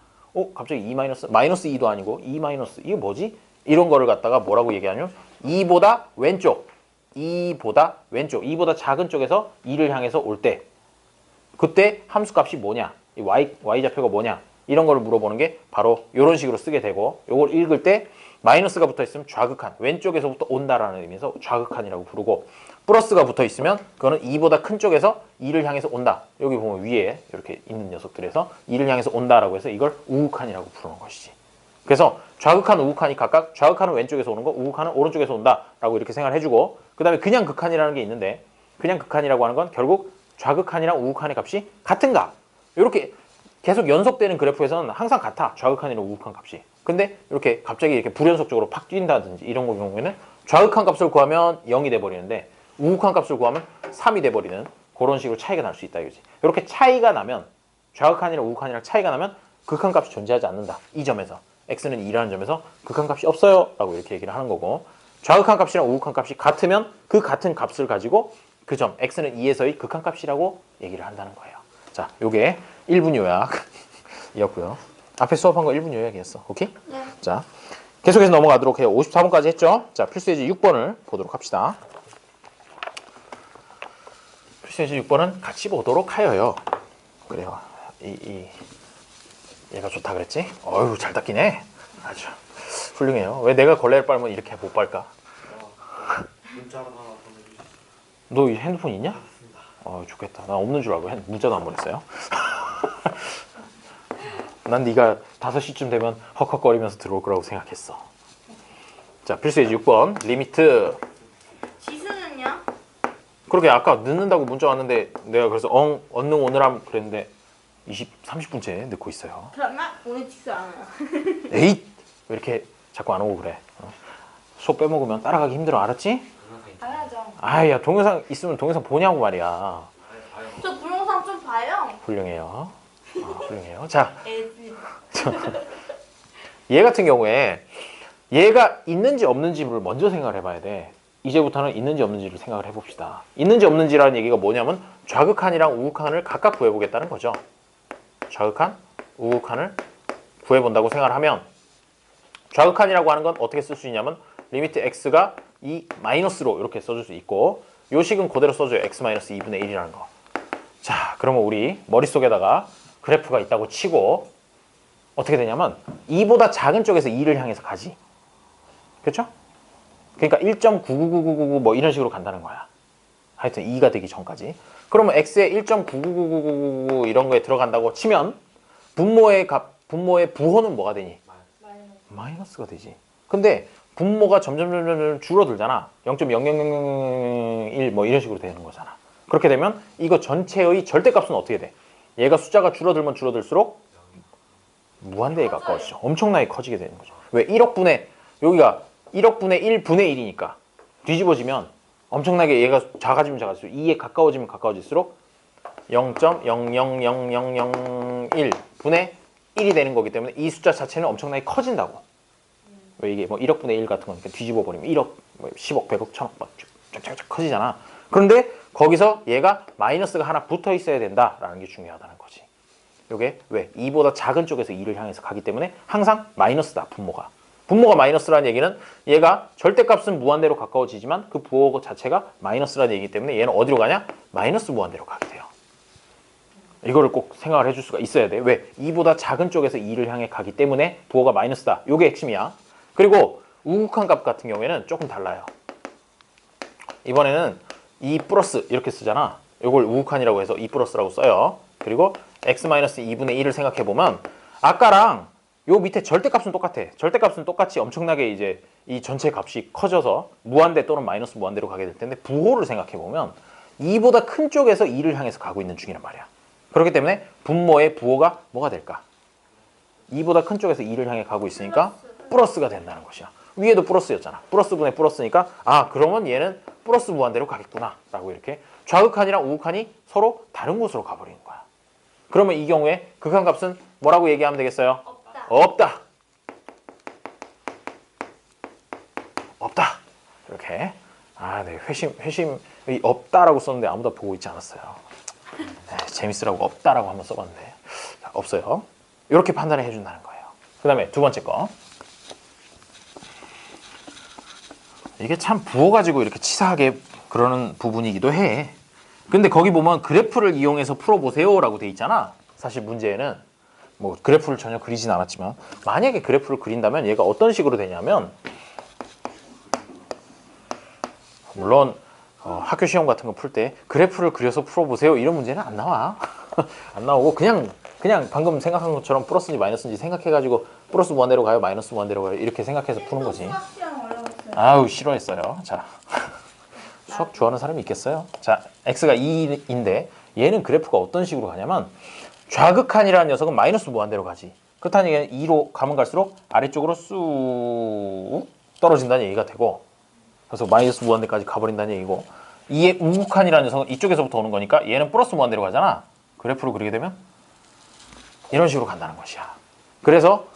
S1: 갑자기 2 마이너스, 마이너스 2도 아니고 2 마이너스, 이게 뭐지? 이런 거를 갖다가 뭐라고 얘기하냐면 2보다 왼쪽, 2보다 작은 쪽에서 2를 향해서 올 때 그때 함수값이 뭐냐? 이 y좌표가 뭐냐? 이런 거를 물어보는 게 바로 이런 식으로 쓰게 되고 요걸 읽을 때 마이너스가 붙어 있으면 좌극한, 왼쪽에서부터 온다라는 의미에서 좌극한이라고 부르고 플러스가 붙어 있으면 그거는 2보다 큰 쪽에서 2를 향해서 온다. 여기 보면 위에 이렇게 있는 녀석들에서 2를 향해서 온다라고 해서 이걸 우극한이라고 부르는 것이지. 그래서 좌극한, 우극한이 각각 좌극한은 왼쪽에서 오는 거, 우극한은 오른쪽에서 온다라고 이렇게 생각을 해주고 그 다음에 그냥 극한이라는 게 있는데 그냥 극한이라고 하는 건 결국 좌극한이랑 우극한의 값이 같은가? 이렇게 계속 연속되는 그래프에서는 항상 같아. 좌극한이랑 우극한 값이. 근데 이렇게 갑자기 이렇게 불연속적으로 팍 뛴다든지 이런 경우에는 좌극한 값을 구하면 0이 돼버리는데 우극한 값을 구하면 3이 돼버리는 그런 식으로 차이가 날 수 있다 이거지. 이렇게 차이가 나면 좌극한이랑 우극한이랑 차이가 나면 극한 값이 존재하지 않는다. 이 점에서 x는 2라는 점에서 극한 값이 없어요 라고 이렇게 얘기를 하는 거고 좌극한 값이랑 우극한 값이 같으면 그 같은 값을 가지고 그 점 x는 2에서의 극한 값이라고 얘기를 한다는 거예요. 자, 요게 1분 요약이었고요. 앞에 수업한 거 1분 요약이었어. 오케이?
S2: 네.
S1: 자, 계속해서 넘어가도록 해요. 54번까지 했죠? 자, 필수예제 6번을 보도록 합시다. 필수예제 6번은 같이 보도록 하여요. 그래요. 얘가 좋다 그랬지? 어휴, 잘 닦이네. 아주 훌륭해요. 왜 내가 걸레를 빨면 이렇게 못 빨까?
S3: 문자로 하나 보내주시죠.
S1: 너 이 핸드폰 있냐? 좋겠다. 나 없는 줄 알고 문자도 안 보냈어요. 난 네가 5시쯤 되면 헉헉거리면서 들어올 거라고 생각했어. 자, 필수예제 6번 리미트.
S2: 지수는요?
S1: 그러게 아까 늦는다고 문자 왔는데 내가 그래서 언능 오느람 그랬는데 30분째 늦고 있어요.
S2: 그러면 오늘 지수 안 와요.
S1: 에잇! 왜 이렇게 자꾸 안 오고 그래? 수업 빼먹으면 따라가기 힘들어. 알았지?
S4: 당연하죠.
S1: 아야, 동영상 있으면 동영상 보냐고 말이야.
S3: 봐요.
S2: 저 동영상 좀 봐요.
S1: 훌륭해요. 훌륭해요. 자,
S2: 애들.
S1: 얘 같은 경우에 얘가 있는지 없는지를 먼저 생각을 해봐야 돼. 이제부터는 있는지 없는지를 생각을 해봅시다. 있는지 없는지라는 얘기가 뭐냐면 좌극한이랑 우극한을 각각 구해보겠다는 거죠. 좌극한, 우극한을 구해본다고 생각을 하면 좌극한이라고 하는 건 어떻게 쓸 수 있냐면 리미트 x가 이 마이너스로 이렇게 써줄 수 있고 요 식은 그대로 써줘요. x-2분의 1이라는 거. 자, 그러면 우리 머릿속에다가 그래프가 있다고 치고 어떻게 되냐면 2보다 작은 쪽에서 2를 향해서 가지. 그렇죠? 그러니까 1.99999 뭐 이런 식으로 간다는 거야. 하여튼 2가 되기 전까지. 그러면 x에 1.99999 이런 거에 들어간다고 치면 분모의 부호는 뭐가 되니? 마이너스가 되지. 근데 분모가 점점 줄어들잖아. 0.00001 뭐 이런 식으로 되는 거잖아. 그렇게 되면 이거 전체의 절대값은 어떻게 돼? 얘가 숫자가 줄어들면 줄어들수록 무한대에 가까워지죠. 엄청나게 커지게 되는 거죠. 왜? 1억분의 여기가 1억분의 1분의 1이니까 뒤집어지면 엄청나게 얘가 작아지면 작아질수록 2에 가까워지면 가까워질수록 0.0000001 분의 1이 되는 거기 때문에 이 숫자 자체는 엄청나게 커진다고. 왜 이게 뭐 1억 분의 1 같은 거니까 뒤집어 버리면 1억, 뭐 10억, 100억, 1000억 막 쫙쫙쫙 커지잖아. 그런데 거기서 얘가 마이너스가 하나 붙어 있어야 된다라는 게 중요하다는 거지. 요게 왜? 2보다 작은 쪽에서 2를 향해서 가기 때문에 항상 마이너스다, 분모가. 분모가 마이너스라는 얘기는 얘가 절대값은 무한대로 가까워지지만 그 부호 자체가 마이너스라는 얘기이기 때문에 얘는 어디로 가냐? 마이너스 무한대로 가게 돼요. 이거를 꼭 생각을 해줄 수가 있어야 돼. 왜? 2보다 작은 쪽에서 2를 향해 가기 때문에 부호가 마이너스다. 요게 핵심이야. 그리고 우극한 값 같은 경우에는 조금 달라요. 이번에는 2 플러스 이렇게 쓰잖아. 요걸 우극한이라고 해서 2 플러스라고 써요. 그리고 x-2분의 1을 생각해보면 아까랑 요 밑에 절대값은 똑같아. 절대값은 똑같이 엄청나게 이제 이 전체 값이 커져서 무한대 또는 마이너스 무한대로 가게 될 텐데 부호를 생각해보면 2보다 큰 쪽에서 2를 향해서 가고 있는 중이란 말이야. 그렇기 때문에 분모의 부호가 뭐가 될까? 2보다 큰 쪽에서 2를 향해 가고 있으니까 플러스가 된다는 것이야. 위에도 플러스였잖아. 플러스 분의 플러스니까 아 그러면 얘는 플러스 무한대로 가겠구나 라고 이렇게 좌극한이랑 우극한이 서로 다른 곳으로 가버리는 거야. 그러면 이 경우에 극한값은 뭐라고 얘기하면 되겠어요? 없다. 없다. 이렇게. 아, 네. 회심이 없다라고 썼는데 아무도 보고 있지 않았어요. 네, 재밌으라고 없다라고 한번 써봤는데 자, 없어요. 이렇게 판단을 해준다는 거예요. 그 다음에 두 번째 거. 이게 참 부호 가지고 이렇게 치사하게 그러는 부분이기도 해. 근데 거기 보면 그래프를 이용해서 풀어보세요라고 돼 있잖아. 사실 문제에는 뭐 그래프를 전혀 그리진 않았지만 만약에 그래프를 그린다면 얘가 어떤 식으로 되냐면 물론 학교 시험 같은 거 풀 때 그래프를 그려서 풀어보세요 이런 문제는 안 나와. 안 나오고 그냥 방금 생각한 것처럼 플러스인지 마이너스인지 생각해가지고 플러스 무한대로 가요 마이너스 무한대로 가요 이렇게 생각해서 푸는 거지.
S4: 수학 시험 어려웠어요.
S1: 아우 싫어했어요. 자 수학 좋아하는 사람이 있겠어요? 자 x가 2인데 얘는 그래프가 어떤 식으로 가냐면 좌극한이라는 녀석은 마이너스 무한대로 가지. 그렇다는 얘기는 2로 가면 갈수록 아래쪽으로 쑥 떨어진다는 얘기가 되고 그래서 마이너스 무한대까지 가버린다는 얘기고 2의 우극한이라는 녀석은 이쪽에서부터 오는 거니까 얘는 플러스 무한대로 가잖아. 그래프로 그리게 되면 이런 식으로 간다는 것이야. 그래서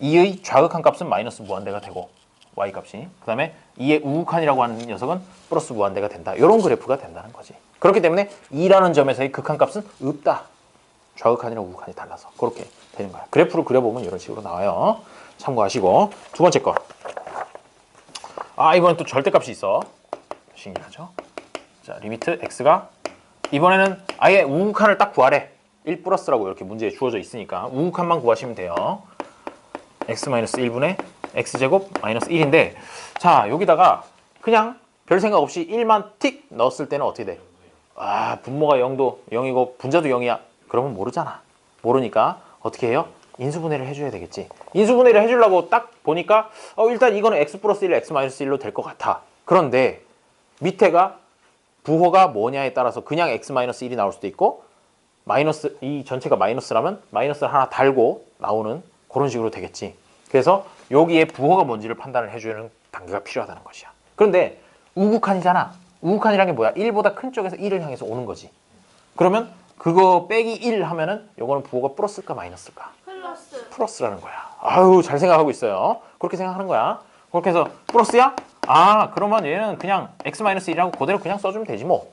S1: 2의 좌극한 값은 마이너스 무한대가 되고 y값이 그 다음에 2의 우극한이라고 하는 녀석은 플러스 무한대가 된다. 이런 그래프가 된다는 거지. 그렇기 때문에 2라는 점에서의 극한값은 없다. 좌극한이랑 우극한이 달라서 그렇게 되는 거야. 그래프를 그려보면 이런 식으로 나와요. 참고하시고 두 번째 거. 아 이번엔 또 절대값이 있어. 신기하죠? 자 리미트 x가 이번에는 아예 우극한을 딱 구하래. 1 플러스라고 이렇게 문제에 주어져 있으니까 우극한만 구하시면 돼요. x-1분의 x제곱 마이너스 1인데 자 여기다가 그냥 별 생각 없이 1만 틱 넣었을 때는 어떻게 돼? 아 분모가 0도 0이고 분자도 0이야. 그러면 모르잖아. 모르니까 어떻게 해요? 인수분해를 해줘야 되겠지. 인수분해를 해주려고 딱 보니까 일단 이거는 x 플러스 1, x 마이너스 1로 될 것 같아. 그런데 밑에가 부호가 뭐냐에 따라서 그냥 x 마이너스 1이 나올 수도 있고 마이너스 이 전체가 마이너스라면 마이너스를 하나 달고 나오는 그런 식으로 되겠지. 그래서 여기에 부호가 뭔지를 판단을 해주는 단계가 필요하다는 것이야. 그런데 우극한이잖아. 우극한이란 게 뭐야? 1보다 큰 쪽에서 1을 향해서 오는 거지. 그러면 그거 빼기 1 하면은 요거는 부호가 플러스일까 마이너스일까? 플러스라는 거야. 아유 잘 생각하고 있어요. 그렇게 생각하는 거야. 그렇게 해서 플러스야? 아 그러면 얘는 그냥 x-1이라고 그대로 그냥 써주면 되지 뭐.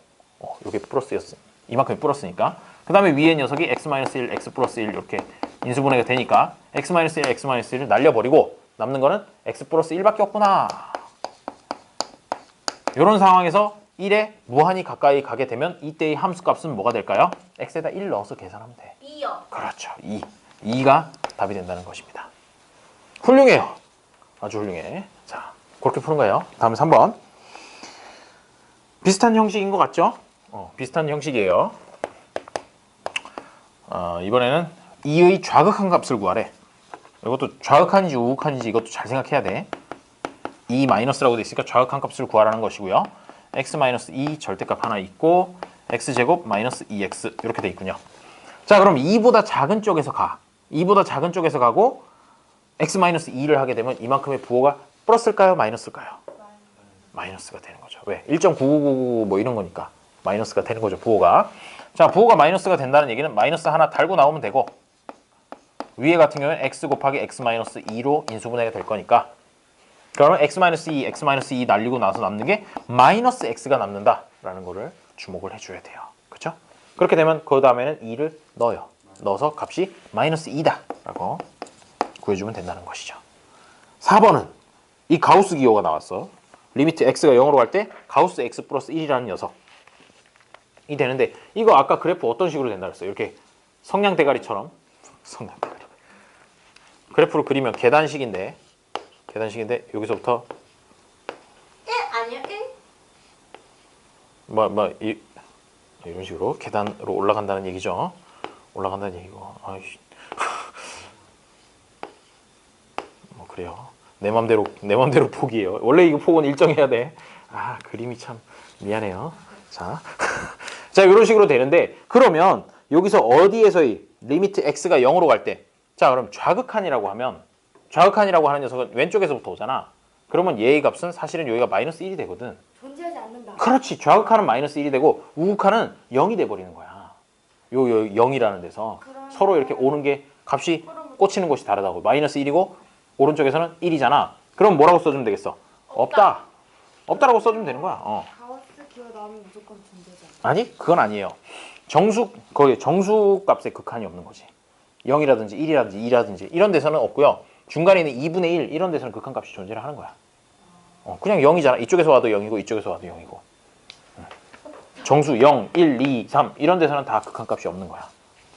S1: 요게 플러스였어. 이만큼이 플러스니까. 그 다음에 위에 녀석이 x-1, x 플러스 1 이렇게 인수분해가 되니까 x-1, x-1을 날려버리고 남는 거는 x 플러스 1밖에 없구나. 이런 상황에서 1에 무한히 가까이 가게 되면 이때의 함수값은 뭐가 될까요? x에다 1 넣어서 계산하면 돼.
S2: 2요.
S1: 그렇죠. 2가 답이 된다는 것입니다. 훌륭해요. 아주 훌륭해. 자, 그렇게 푸는 거예요. 다음에 3번. 비슷한 형식인 것 같죠? 비슷한 형식이에요. 이번에는 2의 좌극한 값을 구하래. 이것도 좌극한인지 우극한인지 이것도 잘 생각해야 돼. 2 마이너스라고 돼 있으니까 좌극한 값을 구하라는 것이고요. x-2 절대값 하나 있고 x제곱 마이너스 2x 이렇게 돼 있군요. 자 그럼 2보다 작은 쪽에서 가. 2보다 작은 쪽에서 가고 x-2를 하게 되면 이만큼의 부호가 플러스일까요? 마이너스일까요? 마이너스가 되는 거죠. 왜? 1.9999 뭐 이런 거니까 마이너스가 되는 거죠. 부호가. 자, 부호가 마이너스가 된다는 얘기는 마이너스 하나 달고 나오면 되고 위에 같은 경우는 x 곱하기 x 마이너스 2로 인수분해가 될 거니까 그러면 x 마이너스 2, x 마이너스 2 날리고 나서 남는 게 마이너스 x가 남는다라는 거를 주목을 해줘야 돼요. 그렇죠? 그렇게 되면 그 다음에는 2를 넣어요. 넣어서 값이 마이너스 2다라고 구해주면 된다는 것이죠. 4번은 이 가우스 기호가 나왔어. 리미트 x가 0으로 갈 때 가우스 x 플러스 1이라는 녀석이 되는데 이거 아까 그래프 어떤 식으로 된다 그랬어요? 이렇게 성냥 대가리처럼 성냥 대가리 그래프로 그리면 계단식인데 여기서부터
S2: 1 아니야 1?
S1: 이런 식으로 계단으로 올라간다는 얘기죠. 올라간다는 얘기고 아이씨. 뭐 그래요. 내 맘대로 포기해요. 원래 이거 폭은 일정해야 돼. 아 그림이 참 미안해요. 자, 자 이런 식으로 되는데 그러면 여기서 어디에서의 리미트 x가 0으로 갈 때, 자 그럼 좌극한이라고 하면 좌극한이라고 하는 녀석은 왼쪽에서부터 오잖아. 그러면 얘의 값은 사실은 여기가 마이너스 1이 되거든.
S4: 존재하지 않는다.
S1: 그렇지. 좌극한은 마이너스 1이 되고 우극한은 0이 돼버리는 거야. 요 0이라는 데서 서로 이렇게 오는 게 값이 꽂히는 곳이 다르다고. 마이너스 1이고 오른쪽에서는 1이잖아. 그럼 뭐라고 써주면 되겠어? 없다. 없다라고 써주면 되는 거야.
S4: 가우스 기호 나오면 무조건 존재하지 않는다.
S1: 아니 그건 아니에요. 거기 정수 값의 극한이 없는 거지. 0이라든지 1이라든지 2라든지 이런 데서는 없고요. 중간에 있는 2분의 1 이런 데서는 극한 값이 존재를 하는 거야. 그냥 0이잖아. 이쪽에서 와도 0이고 이쪽에서 와도 0이고. 정수 0, 1, 2, 3 이런 데서는 다 극한 값이 없는 거야.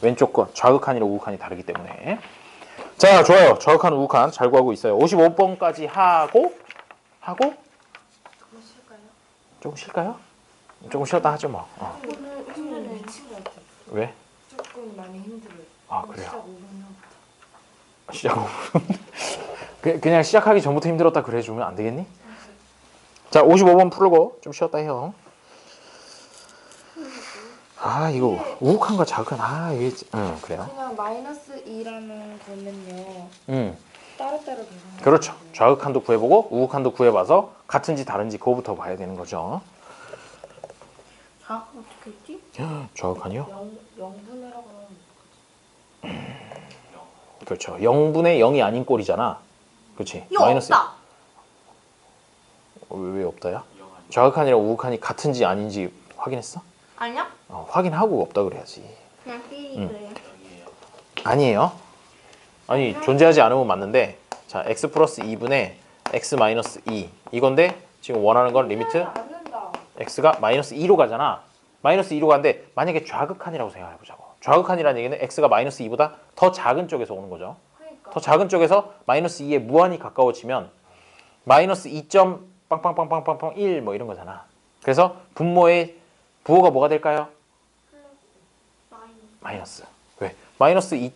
S1: 왼쪽 거 좌극한이랑 우극한이 다르기 때문에. 자 좋아요. 좌극한 우극한 잘 구하고 있어요. 55번까지 하고
S4: 그거 싫을까요?
S1: 조금 쉴까요? 조금 쉬었다 하죠 뭐.
S4: 오늘 미친 것 같아요.
S1: 왜?
S4: 조금 많이 힘들어요.
S1: 아 그래요?
S4: 시작 5분부터.
S1: 시작. 그냥 시작하기 전부터 힘들었다 그래주면 안 되겠니? 자 55번 풀고 좀 쉬었다 해요. 아 이거 우극한과 자극한 이게 그래요.
S4: 그냥 마이너스 2라는 거는요. 따로따로 계산해요.
S1: 그렇죠. 좌극한도 구해보고 우극한도 구해봐서 같은지 다른지 그거부터 봐야 되는 거죠.
S4: 아 어떻게 했지?
S1: 좌극한이요?
S4: 0분해라고 하면
S1: 그렇죠. 0분의 0이 아닌 꼴이잖아. 그렇지.
S2: 이거 없다.
S1: 왜 없다야? 좌극한이랑 우극한이 같은지 아닌지 확인했어?
S2: 아니야?
S1: 확인하고 없다 그래야지.
S2: 그냥 삐 그래요.
S1: 아니에요. 아니 존재하지 않으면 맞는데 자 x 플러스 2분의 x 마이너스 2 이건데 지금 원하는 건 리미트
S4: 않는다.
S1: x가 마이너스 2로 가잖아. 마이너스 2로 가는데 만약에 좌극한이라고 생각해보자고. 좌극한이라는 얘기는 x가 마이너스 2보다 더 작은 쪽에서 오는 거죠.
S4: 그러니까.
S1: 더 작은 쪽에서 마이너스 2에 무한히 가까워지면 마이너스 2. 빵빵빵빵빵빵 1 뭐 이런 거잖아. 그래서 분모의 부호가 뭐가 될까요? 마이너스. 왜? 마이너스 2.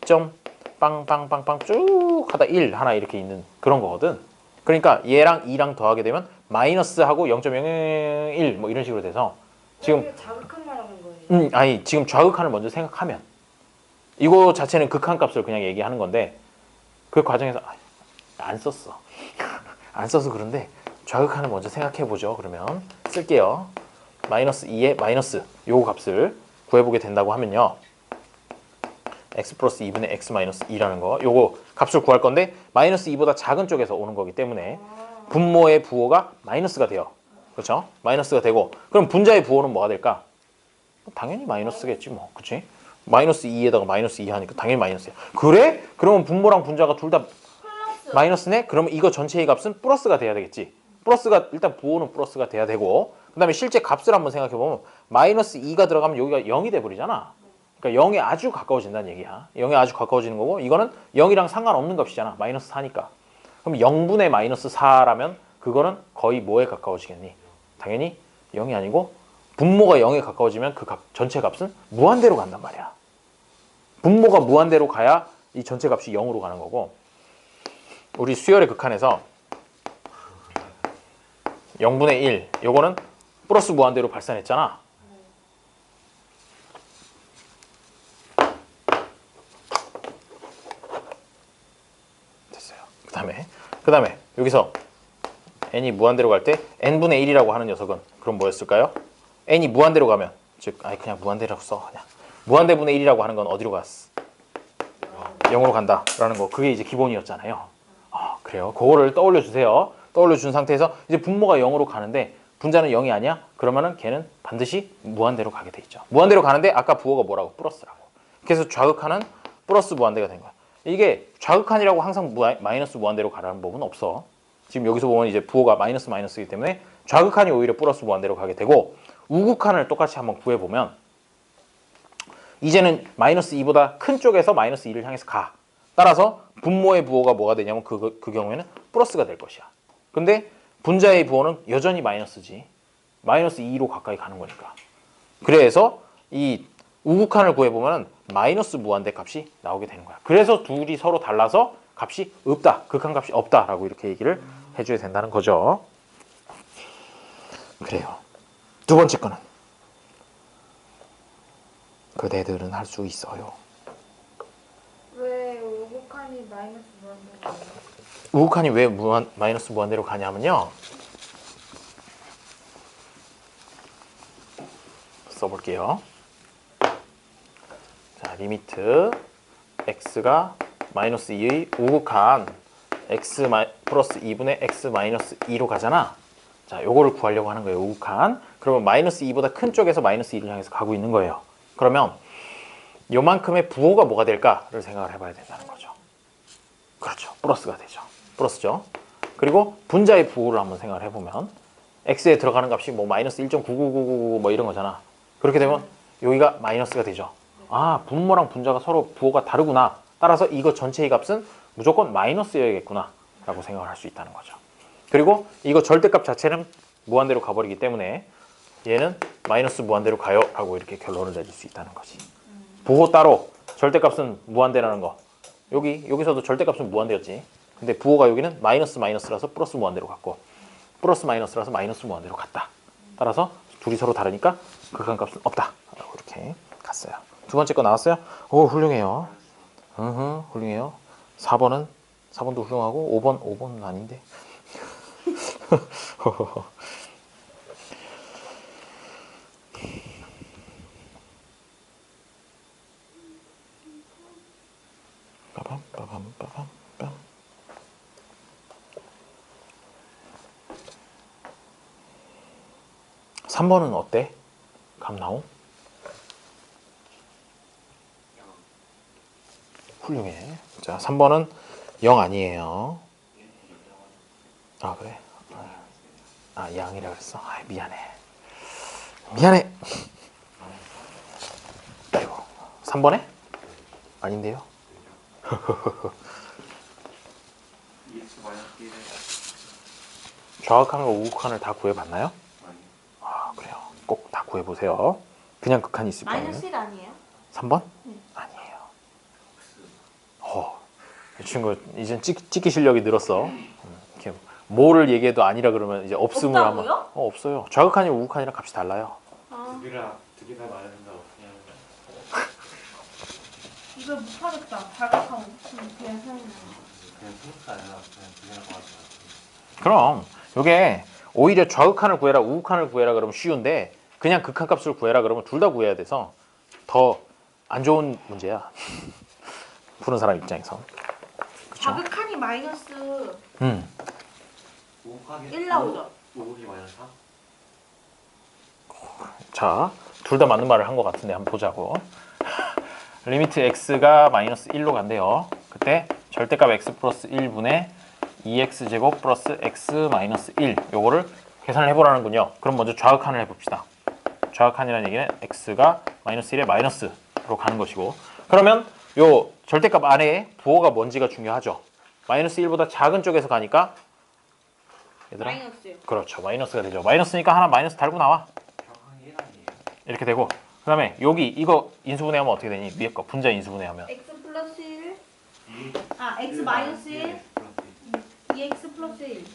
S1: 빵빵빵빵 쭉 하다 1 하나 이렇게 있는 그런 거거든. 그러니까 얘랑 2랑 더하게 되면 마이너스하고 0.001 뭐 이런 식으로 돼서 지금
S4: 이게 자극한 말하는 거예요.
S1: 아니 지금 좌극한을 먼저 생각하면 이거 자체는 극한 값을 그냥 얘기하는 건데 그 과정에서 안 썼어. 안 써서 그런데 좌극한을 먼저 생각해 보죠. 그러면 쓸게요. 마이너스 2에 마이너스 요 값을 구해보게 된다고 하면요. x 플러스 2분의 x 마이너스 2라는 거 요거 값을 구할 건데 마이너스 2보다 작은 쪽에서 오는 거기 때문에 분모의 부호가 마이너스가 돼요. 그렇죠? 마이너스가 되고 그럼 분자의 부호는 뭐가 될까? 당연히 마이너스겠지 뭐. 그치? 마이너스 2에다가 마이너스 2 하니까 당연히 마이너스야. 그래? 그러면 분모랑 분자가 둘 다 마이너스네? 그러면 이거 전체의 값은 플러스가 돼야 되겠지. 플러스가 일단 부호는 플러스가 돼야 되고 그 다음에 실제 값을 한번 생각해 보면 마이너스 2가 들어가면 여기가 0이 돼버리잖아. 그러니까 0에 아주 가까워진다는 얘기야. 0에 아주 가까워지는 거고 이거는 0이랑 상관없는 값이잖아. 마이너스 4니까. 그럼 0분의 마이너스 4라면 그거는 거의 뭐에 가까워지겠니? 당연히 0이 아니고 분모가 0에 가까워지면 그 값, 전체 값은 무한대로 간단 말이야. 분모가 무한대로 가야 이 전체 값이 0으로 가는 거고 우리 수열의 극한에서 0분의 1 요거는 플러스 무한대로 발산했잖아. 됐어요. 그 다음에 여기서 n이 무한대로 갈 때 n분의 1이라고 하는 녀석은 그럼 뭐였을까요? n이 무한대로 가면 즉 그냥 무한대라고 써 그냥 무한대분의 1이라고 하는 건 어디로 갔어? 0으로 간다라는 거 그게 이제 기본이었잖아요. 그래요. 그거를 떠올려 주세요. 떠올려 준 상태에서 이제 분모가 0으로 가는데 분자는 0이 아니야? 그러면은 걔는 반드시 무한대로 가게 돼 있죠. 무한대로 가는데 아까 부호가 뭐라고? 플러스라고. 그래서 좌극한은 플러스 무한대가 된 거야. 이게 좌극한이라고 항상 마이너스 무한대로 가라는 법은 없어. 지금 여기서 보면 이제 부호가 마이너스이기 때문에 좌극한이 오히려 플러스 무한대로 가게 되고 우극한을 똑같이 한번 구해보면 이제는 마이너스 2보다 큰 쪽에서 마이너스 2를 향해서 가. 따라서 분모의 부호가 뭐가 되냐면 그 경우에는 플러스가 될 것이야. 근데 분자의 부호는 여전히 마이너스지. 마이너스 2로 가까이 가는 거니까. 그래서 이 우극한을 구해보면 마이너스 무한대 값이 나오게 되는 거야. 그래서 둘이 서로 달라서 값이 없다. 극한 값이 없다라고 이렇게 얘기를 해줘야 된다는 거죠. 그래요. 두 번째 거는 그대들은 할 수 있어요.
S4: 왜 우극한이 마이너스 무한대로
S1: 우극한이 왜 마이너스 무한대로 가냐면요. 써볼게요. 자, 리미트 x가 마이너스 2의 우극한 x 플러스 2분의 x 마이너스 2로 가잖아. 자, 요거를 구하려고 하는 거예요. 우극한. 그러면 마이너스 2보다 큰 쪽에서 마이너스 2를 향해서 가고 있는 거예요. 그러면 요만큼의 부호가 뭐가 될까를 생각을 해봐야 된다는 거죠. 그렇죠. 플러스가 되죠. 플러스죠. 그리고 분자의 부호를 한번 생각을 해보면 x에 들어가는 값이 뭐 마이너스 1.99999 뭐 이런 거잖아. 그렇게 되면 여기가 마이너스가 되죠. 아, 분모랑 분자가 서로 부호가 다르구나. 따라서 이거 전체의 값은 무조건 마이너스여야겠구나 라고 생각을 할 수 있다는 거죠. 그리고 이거 절대값 자체는 무한대로 가버리기 때문에 얘는 마이너스 무한대로 가요 라고 이렇게 결론을 내릴 수 있다는 거지. 부호 따로 절대값은 무한대라는 거. 여기서도 절대값은 무한대였지. 근데 부호가 여기는 마이너스라서 플러스 무한대로 갔고 플러스 마이너스라서 마이너스 무한대로 갔다. 따라서 둘이 서로 다르니까 극한값은 없다 라고 이렇게 갔어요. 두 번째 거 나왔어요? 오, 훌륭해요. 훌륭해요. 4번도 훌륭하고 5번은 아닌데. 빠밤. 3번은 어때? 감 나옴? 훌륭해. 자, 3번은 0 아니에요. 아, 그래? 아, 양이라 그랬어? 아, 미안해. 아이고. 3번에? 아닌데요? 좌극한과 우극한을 다 구해봤나요? 아, 그래요. 꼭 다 구해보세요. 그냥 극한이 있을 거예요.
S2: 마이너스 1 아니에요?
S1: 3번? 아니에요. 이 친구 이젠 찍기 실력이 늘었어. 이렇게 뭐를 얘기해도 아니라 그러면 이제 없음을 한번.
S2: 없다고요?
S1: 없어요. 좌극한이 우극한이랑 값이 달라요.
S2: 아,
S3: 두 개 다 맞아야 된다고 그냥
S2: 이걸 못하겠다. 자극하고 그냥 하는
S3: 플러스 아니라 그냥 두 개나 맞아.
S1: 그럼 이게 오히려 좌극한을 구해라 우극한을 구해라 그러면 쉬운데 그냥 극한값을 구해라 그러면 둘 다 구해야 돼서 더 안 좋은 문제야. 푸는 사람 입장에서. 그쵸?
S2: 자극한이 마이너스
S3: 우극하게
S2: 1 나오죠?
S3: 우극이 마이너스 4?
S1: 자, 둘 다 맞는 말을 한 것 같은데 한번 보자고. 리미트 x가 마이너스 1로 간대요. 그때 절대값 x 플러스 1분의 2x제곱 플러스 x 마이너스 1 요거를 계산을 해보라는군요. 그럼 먼저 좌극한을 해봅시다. 좌극한이라는 얘기는 x가 마이너스 1에 마이너스로 가는 것이고 그러면 요 절대값 안에 부호가 뭔지가 중요하죠. 마이너스 1보다 작은 쪽에서 가니까 얘들아
S2: 마이너스요.
S1: 그렇죠. 마이너스가 되죠. 마이너스니까 하나 마이너스 달고 나와.
S3: 정확하게 1 아니에요.
S1: 이렇게 되고 그 다음에 여기 이거 인수분해하면 어떻게 되니? 위에 거 분자 인수분해하면
S2: x 플러스 1
S3: 2
S2: x 마이너스 1
S3: 플러스
S2: 2x 플러스 1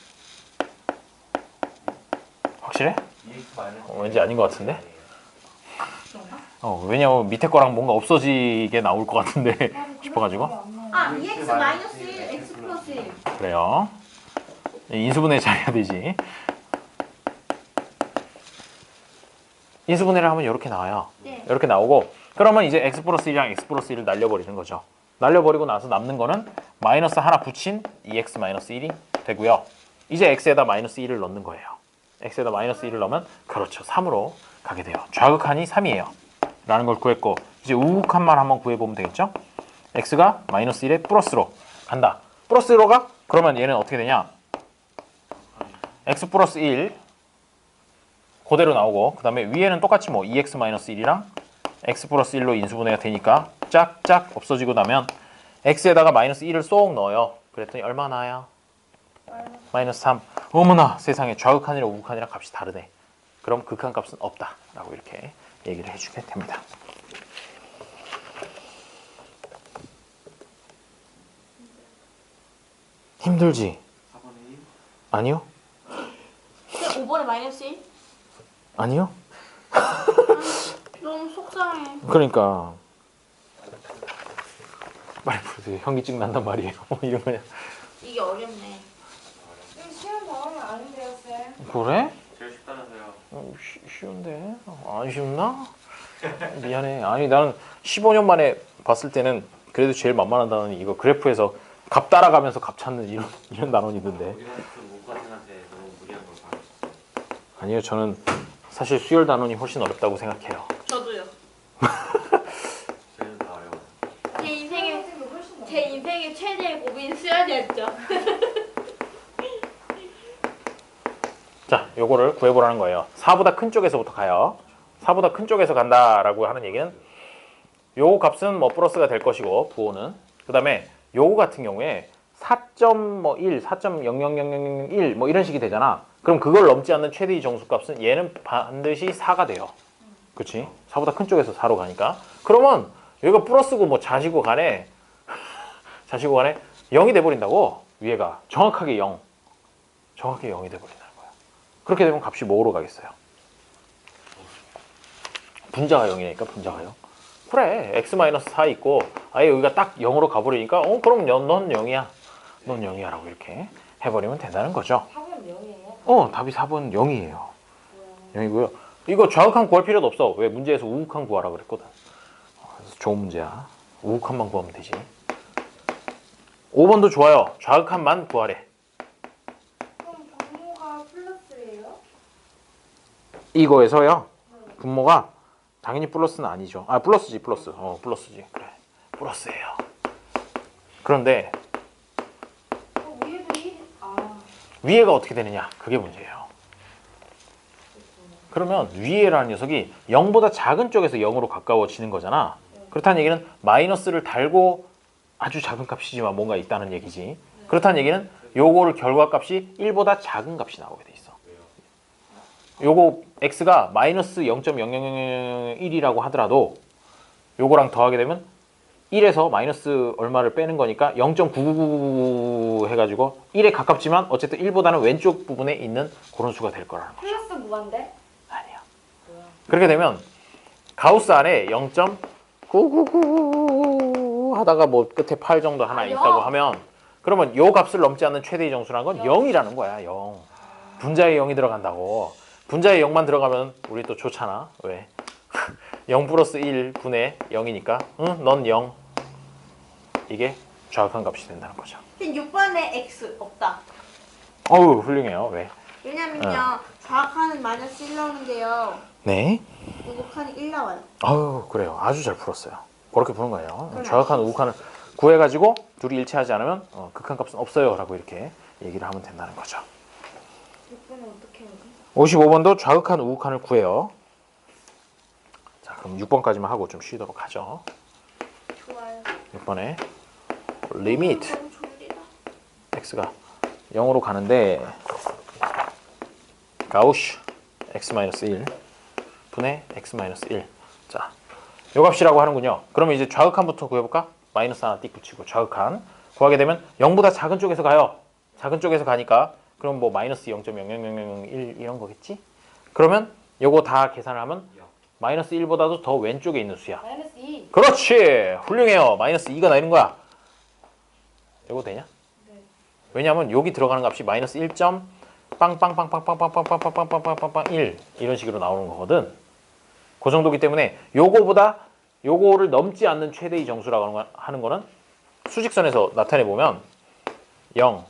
S1: 확실해?
S3: 2x 마이너스
S1: 왠지 아닌 것 같은데?
S2: 그런가?
S1: 왜냐면 밑에 거랑 뭔가 없어지게 나올 것 같은데 싶어가지고
S2: 아 2x 마이너스 1 x 플러스 1
S1: 그래요. 인수분해 잘해야 되지. 인수분해를 하면 이렇게 나와요.
S2: 네.
S1: 이렇게 나오고 그러면 이제 x 플러스 1이랑 x 플러스 1을 날려버리는 거죠. 날려버리고 나서 남는 거는 마이너스 하나 붙인 2x 마이너스 1이 되고요. 이제 x에다 마이너스 1을 넣는 거예요. x에다 마이너스 1을 넣으면 그렇죠. 3으로 가게 돼요. 좌극한이 3이에요. 라는 걸 구했고 이제 우극한만 한번 구해보면 되겠죠? x가 마이너스 1에 플러스로 간다. 플러스로 가? 그러면 얘는 어떻게 되냐? x 플러스 1 그대로 나오고 그 다음에 위에는 똑같이 뭐 2x 마이너스 1이랑 x 플러스 1로 인수분해가 되니까 짝짝 없어지고 나면 x에다가 마이너스 1을 쏙 넣어요. 그랬더니 얼마 나와요? 마이너스 3. 어머나 세상에 좌극한이랑 우극한이랑 값이 다르네. 그럼 극한 값은 없다 라고 이렇게 얘기를 해주게 됩니다. 힘들지?
S3: 4번에 1.
S1: 아니요?
S2: 5번에 마이너스 1?
S1: 아니요?
S2: 너무 속상해.
S1: 그러니까 빨리 부르세요. 현기증 난단 말이에요. 이런 거냐?
S2: 이게 어렵네.
S4: 시험 나오면 아는데요, 쌤.
S1: 그래?
S3: 제일 쉽다면서요.
S1: 쉬운데? 안 쉽나? 미안해. 아니 나는 15년 만에 봤을 때는 그래도 제일 만만한 단원이 이거 그래프에서 값 따라가면서 값 찾는 이런 단원이 있는데.
S3: 우리한테 문과생한테 너무 무리한 걸 바랐어.
S1: 아니요, 저는 사실 수열 단원이 훨씬 어렵다고 생각해요.
S2: 저도요.
S3: 저희는 다 어려워.
S2: 제 인생의
S4: 선생님이 훨씬 더
S2: 제 인생의 최대의 고민이 수연이었죠.
S1: 자, 요거를 구해보라는 거예요. 4보다 큰 쪽에서부터 가요. 4보다 큰 쪽에서 간다라고 하는 얘기는 요 값은 뭐 플러스가 될 것이고 부호는 그 다음에 요거 같은 경우에 4.1, 4.00001 뭐 이런 식이 되잖아. 그럼 그걸 넘지 않는 최대의 정수값은 얘는 반드시 4가 돼요. 그렇지? 4보다 큰 쪽에서 4로 가니까. 그러면 여기가 플러스고 뭐 자시고 간에 0이 돼버린다고. 위에가 정확하게 0. 정확하게 0이 돼버린다는 거야. 그렇게 되면 값이 뭐로 가겠어요? 분자가 0이니까 분자가 0. 그래, x-4 있고 아예 여기가 딱 0으로 가버리니까 그럼 넌 0이야. 넌 0이야 라고 이렇게 해버리면 된다는 거죠.
S4: 4번 0이에요?
S1: 답이 4번 0이에요. 0이고요. 이거 좌극한 구할 필요도 없어. 왜? 문제에서 우극한 구하라 그랬거든. 그래서 좋은 문제야. 우극한만 구하면 되지. 5번도 좋아요. 좌극한만 구하래.
S4: 그럼 분모가 플러스예요?
S1: 이거에서요. 분모가 당연히 플러스는 아니죠. 아, 플러스지, 플러스. 플러스지. 그래. 플러스예요. 그런데
S4: 위에도 1?
S1: 위에가 어떻게 되느냐? 그게 문제예요. 그러면 위에라는 녀석이 0보다 작은 쪽에서 0으로 가까워지는 거잖아. 그렇다는 얘기는 마이너스를 달고 아주 작은 값이지만 뭔가 있다는 얘기지. 그렇다는 얘기는 요거를 결과값이 1보다 작은 값이 나오게 돼 있어. 요거 x가 마이너스 0.00001이라고 하더라도 요거랑 더하게 되면 1에서 마이너스 얼마를 빼는 거니까 0.999 해가지고 1에 가깝지만 어쨌든 1보다는 왼쪽 부분에 있는 그런 수가 될 거라는 거.
S4: 플러스 무한대?
S1: 아니야. 그렇게 되면 가우스 안에 0.999 하다가 뭐 끝에 8 정도 하나
S2: 아니요.
S1: 있다고 하면 그러면 요 값을 넘지 않는 최대의 정수라는 건 0이라는 거야. 0. 분자에 0이 들어간다고. 분자에 0만 들어가면 우리 또 좋잖아. 왜? 0 플러스 1 분의 0이니까 응? 넌 0. 이게 좌극한 값이 된다는 거죠.
S2: 6번에 x 없다.
S1: 어우 훌륭해요. 왜?
S2: 왜냐면요. 좌악하는 마이너스 1 나오는데요.
S1: 네.
S2: 우극한이 1 나와요.
S1: 아유 그래요. 아주 잘 풀었어요. 그렇게 푸는 거예요.
S2: 그럼
S1: 좌극한 우극한을 구해가지고 둘이 일치하지 않으면 극한 값은 없어요 라고 이렇게 얘기를 하면 된다는 거죠.
S4: 6번은 어떻게 하지?
S1: 55번도 좌극한 우극한을 구해요. 자 그럼 6번까지만 하고 좀 쉬도록 하죠.
S2: 좋아요.
S1: 6번에 리미트
S2: 너무 졸리다.
S1: x가 0으로 가는데 가우슈 x-1 분의 x-1. 자, 요 값이라고 하는군요. 그러면 이제 좌극한부터 구해볼까? 마이너스 하나 띡 붙이고 좌극한 구하게 되면 0보다 작은 쪽에서 가요. 작은 쪽에서 가니까 그럼 뭐 마이너스 0.00001 이런 거겠지? 그러면 요거 다 계산을 하면 마이너스 1보다도 더 왼쪽에 있는 수야.
S4: 마이너스 2.
S1: 그렇지! 훌륭해요. 마이너스 2가 나오는 거야. 요거 되냐?
S4: 네.
S1: 왜냐하면 여기 들어가는 값이 마이너스 1. 빵빵빵빵빵빵빵빵빵빵빵빵빵 1 이런 식으로 나오는 거거든. 그 정도기 때문에 요거를 넘지 않는 최대의 정수라고 하는 거는 수직선에서 나타내 보면 0,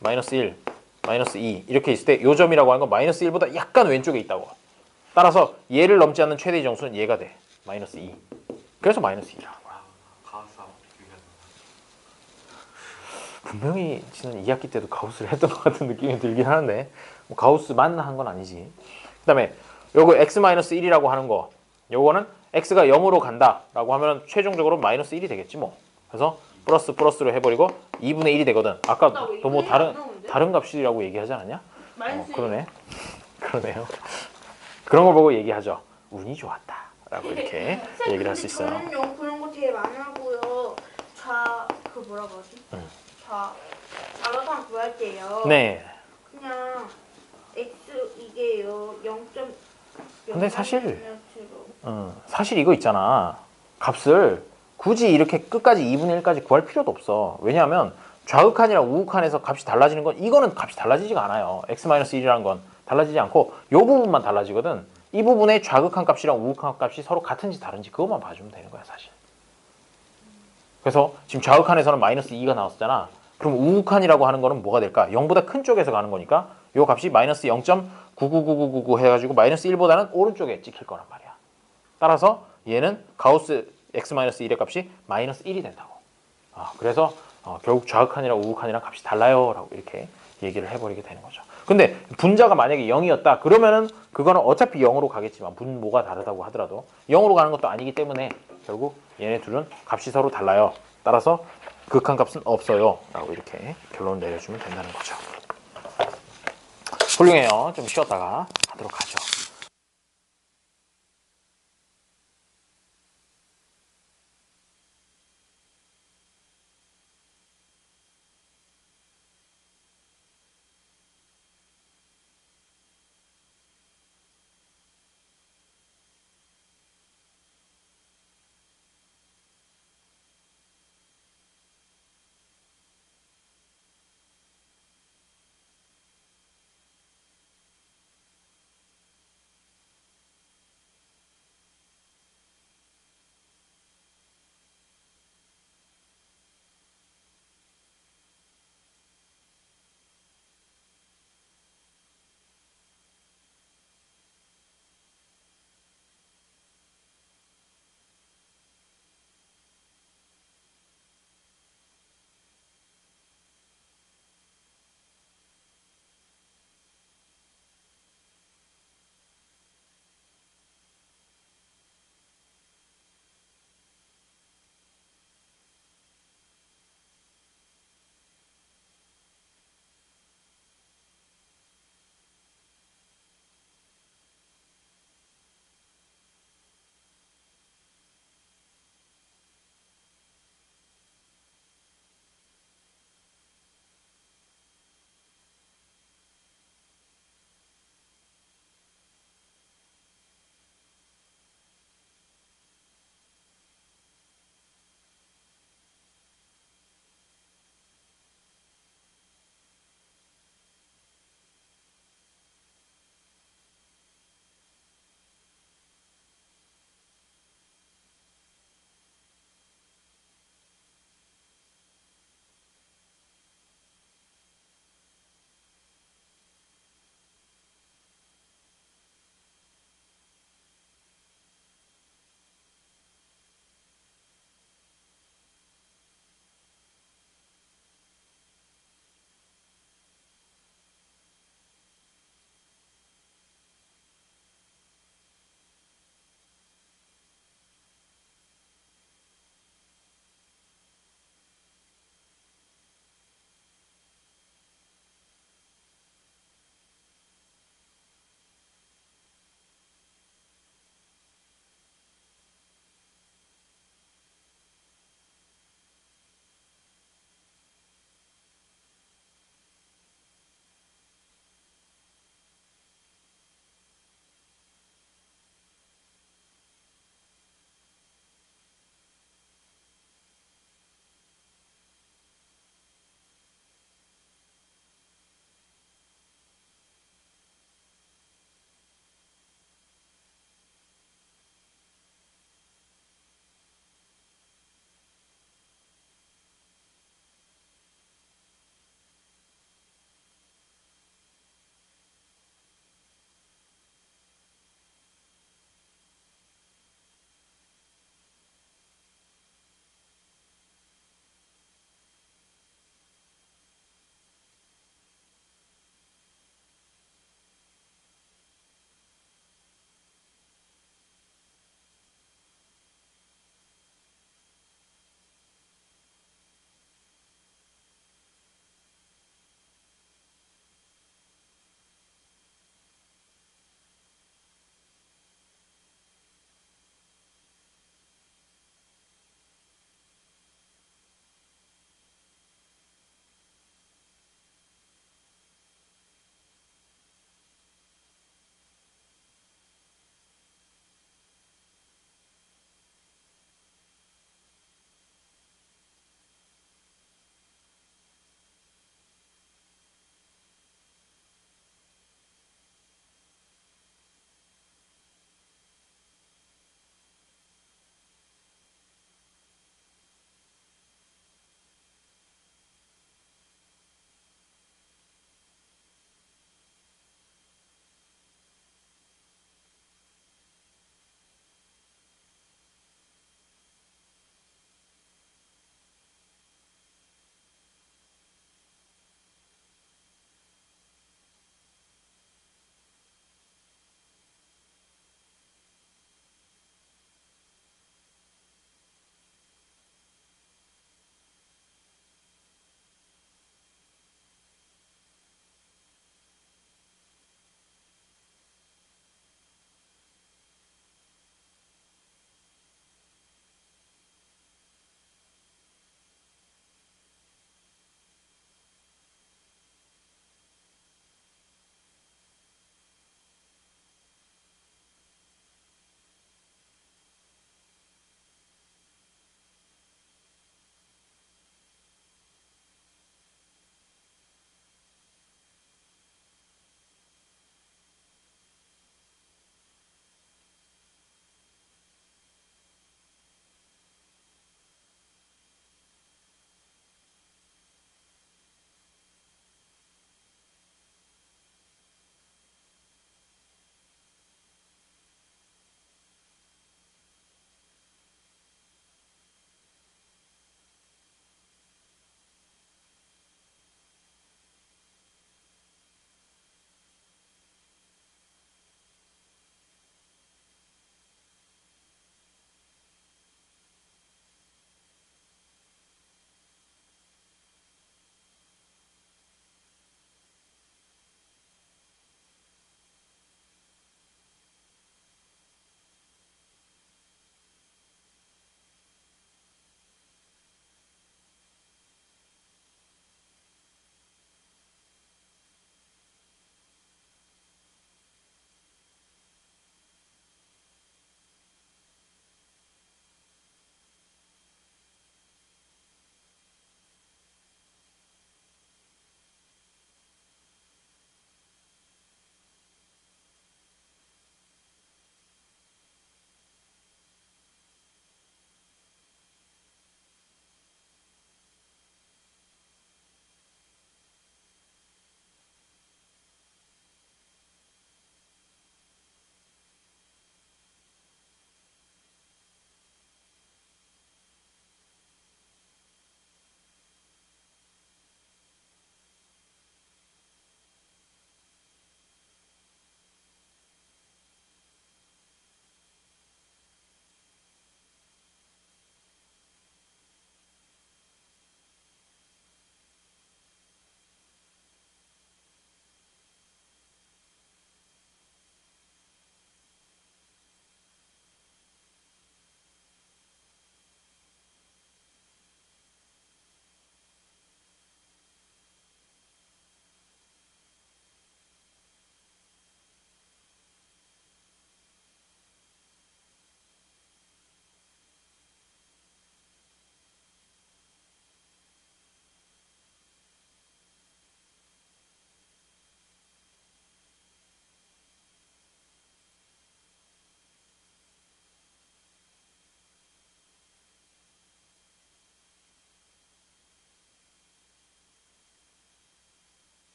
S1: 마이너스 1, 마이너스 2 이렇게 있을 때 요 점이라고 하는 건 마이너스 1보다 약간 왼쪽에 있다고. 따라서 얘를 넘지 않는 최대의 정수는 얘가 돼. 마이너스 2. 그래서 마이너스 2라는 거야.
S3: 가우스하고 비교해서
S1: 분명히 지난 2학기 때도 가우스를 했던 것 같은 느낌이 들긴 하는데 뭐 가우스만 한 건 아니지. 그 다음에 요거 x-1이라고 하는 거 요거는 x가 0으로 간다라고 하면 최종적으로 마이너스 1이 되겠지 뭐. 그래서 플러스로 해버리고 2분의 1이 되거든. 아까
S2: 나 왜
S1: 또 뭐
S2: 이분이 안 나오는데?
S1: 다른 값이라고 얘기하지 않았냐?
S2: 마이너스
S1: 그러네. 그러네요. 그런 걸 보고 얘기하죠. 운이 좋았다라고 이렇게 얘기를 할 수 있어요.
S2: 저는요 그런 거 되게 많아고요. 그 뭐라고 하지? 자가상 구할 때요.
S1: 네.
S2: 그냥 x 이게요 0.
S1: 근데 사실 이거 있잖아. 값을 굳이 이렇게 끝까지 2분의 1까지 구할 필요도 없어. 왜냐하면 좌극한이랑 우극한에서 값이 달라지는 건 이거는 값이 달라지지가 않아요. x-1이라는 건 달라지지 않고 이 부분만 달라지거든. 이 부분의 좌극한 값이랑 우극한 값이 서로 같은지 다른지 그것만 봐주면 되는 거야 사실. 그래서 지금 좌극한에서는 마이너스 2가 나왔었잖아. 그럼 우극한이라고 하는 거는 뭐가 될까? 0보다 큰 쪽에서 가는 거니까 이 값이 마이너스 0.999999 해가지고 마이너스 1보다는 오른쪽에 찍힐 거란 말이야. 따라서 얘는 가우스 x-1의 값이 마이너스 1이 된다고. 그래서 결국 좌극한이랑 우극한이랑 값이 달라요 라고 이렇게 얘기를 해버리게 되는 거죠. 근데 분자가 만약에 0이었다 그러면은 그거는 어차피 0으로 가겠지만 분모가 다르다고 하더라도 0으로 가는 것도 아니기 때문에 결국 얘네 둘은 값이 서로 달라요. 따라서 극한값은 없어요 라고 이렇게 결론을 내려주면 된다는 거죠. 훌륭해요. 좀 쉬었다가 하도록 하죠.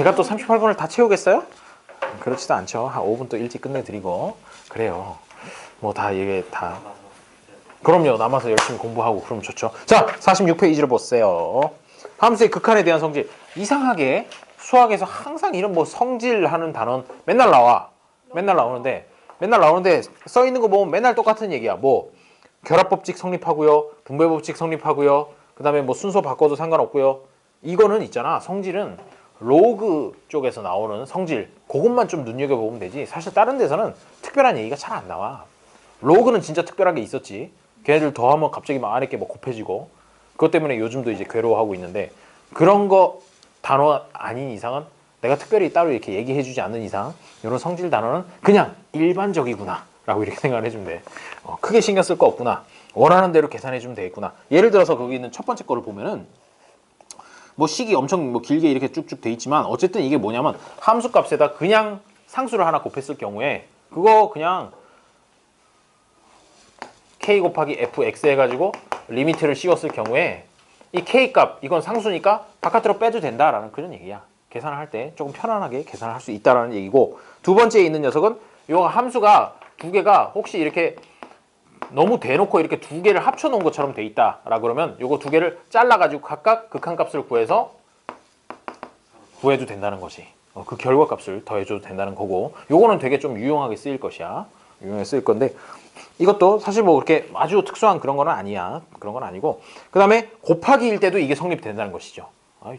S1: 제가 또 38분을 다 채우겠어요? 그렇지도 않죠. 한 5분 또 일찍 끝내드리고 그래요. 뭐 다 이게 다 그럼요. 남아서 열심히 공부하고 그러면 좋죠. 자, 46페이지를 보세요. 함수의 극한에 대한 성질. 이상하게 수학에서 항상 이런 뭐 성질하는 단어는 맨날 나와. 맨날 나오는데 써 있는 거 보면 맨날 똑같은 얘기야. 뭐 결합법칙 성립하고요. 분배법칙 성립하고요. 그다음에 뭐 순서 바꿔도 상관없고요. 이거는 있잖아. 성질은 로그 쪽에서 나오는 성질. 그것만 좀 눈여겨보면 되지. 사실 다른 데서는 특별한 얘기가 잘 안 나와. 로그는 진짜 특별하게 있었지. 걔네들 더하면 갑자기 막 아래 게 뭐 곱해지고 그것 때문에 요즘도 이제 괴로워하고 있는데 그런 거 단어 아닌 이상은 내가 특별히 따로 이렇게 얘기해주지 않는 이상 이런 성질 단어는 그냥 일반적이구나 라고 이렇게 생각을 해주면 돼. 크게 신경 쓸 거 없구나. 원하는 대로 계산해주면 되겠구나. 예를 들어서 거기 있는 첫 번째 거를 보면은 뭐 식이 엄청 뭐 길게 이렇게 쭉쭉 돼 있지만 어쨌든 이게 뭐냐면 함수 값에다 그냥 상수를 하나 곱했을 경우에 그거 그냥 k 곱하기 fx 해가지고 리미트를 씌웠을 경우에 이 k 값 이건 상수니까 바깥으로 빼도 된다라는 그런 얘기야. 계산을 할 때 조금 편안하게 계산을 할 수 있다라는 얘기고 두 번째에 있는 녀석은 요 함수가 두 개가 혹시 이렇게 너무 대놓고 이렇게 두 개를 합쳐 놓은 것처럼 돼 있다라 그러면 요거 두 개를 잘라가지고 각각 극한값을 구해서 구해도 된다는 것이 그 결과값을 더해줘도 된다는 거고 요거는 되게 좀 유용하게 쓰일 것이야. 유용하게 쓰일 건데 이것도 사실 뭐 그렇게 아주 특수한 그런 건 아니야. 그런 건 아니고 그 다음에 곱하기일 때도 이게 성립된다는 것이죠.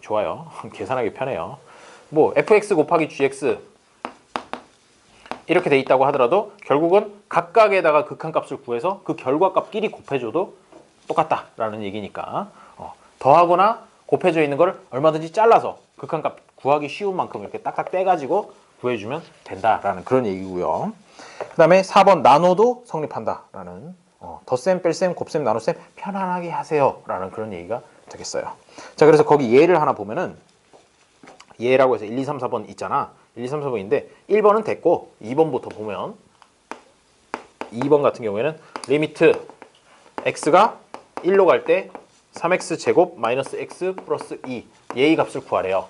S1: 좋아요. 계산하기 편해요. 뭐 fx 곱하기 gx 이렇게 돼 있다고 하더라도 결국은 각각에다가 극한값을 구해서 그 결과값끼리 곱해줘도 똑같다라는 얘기니까 더하거나 곱해져 있는 걸 얼마든지 잘라서 극한값 구하기 쉬운 만큼 이렇게 딱딱 떼가지고 구해주면 된다라는 그런 얘기고요. 그 다음에 4번 나노도 성립한다라는 덧셈, 뺄셈, 곱셈, 나눗셈 편안하게 하세요라는 그런 얘기가 되겠어요. 자, 그래서 거기 예를 하나 보면은 예라고 해서 1, 2, 3, 4번 있잖아. 1, 2, 3, 4번인데 1번은 됐고 2번부터 보면 2번 같은 경우에는 리미트 x가 1로 갈 때 3x 제곱 마이너스 x 플러스 2 얘의 값을 구하래요.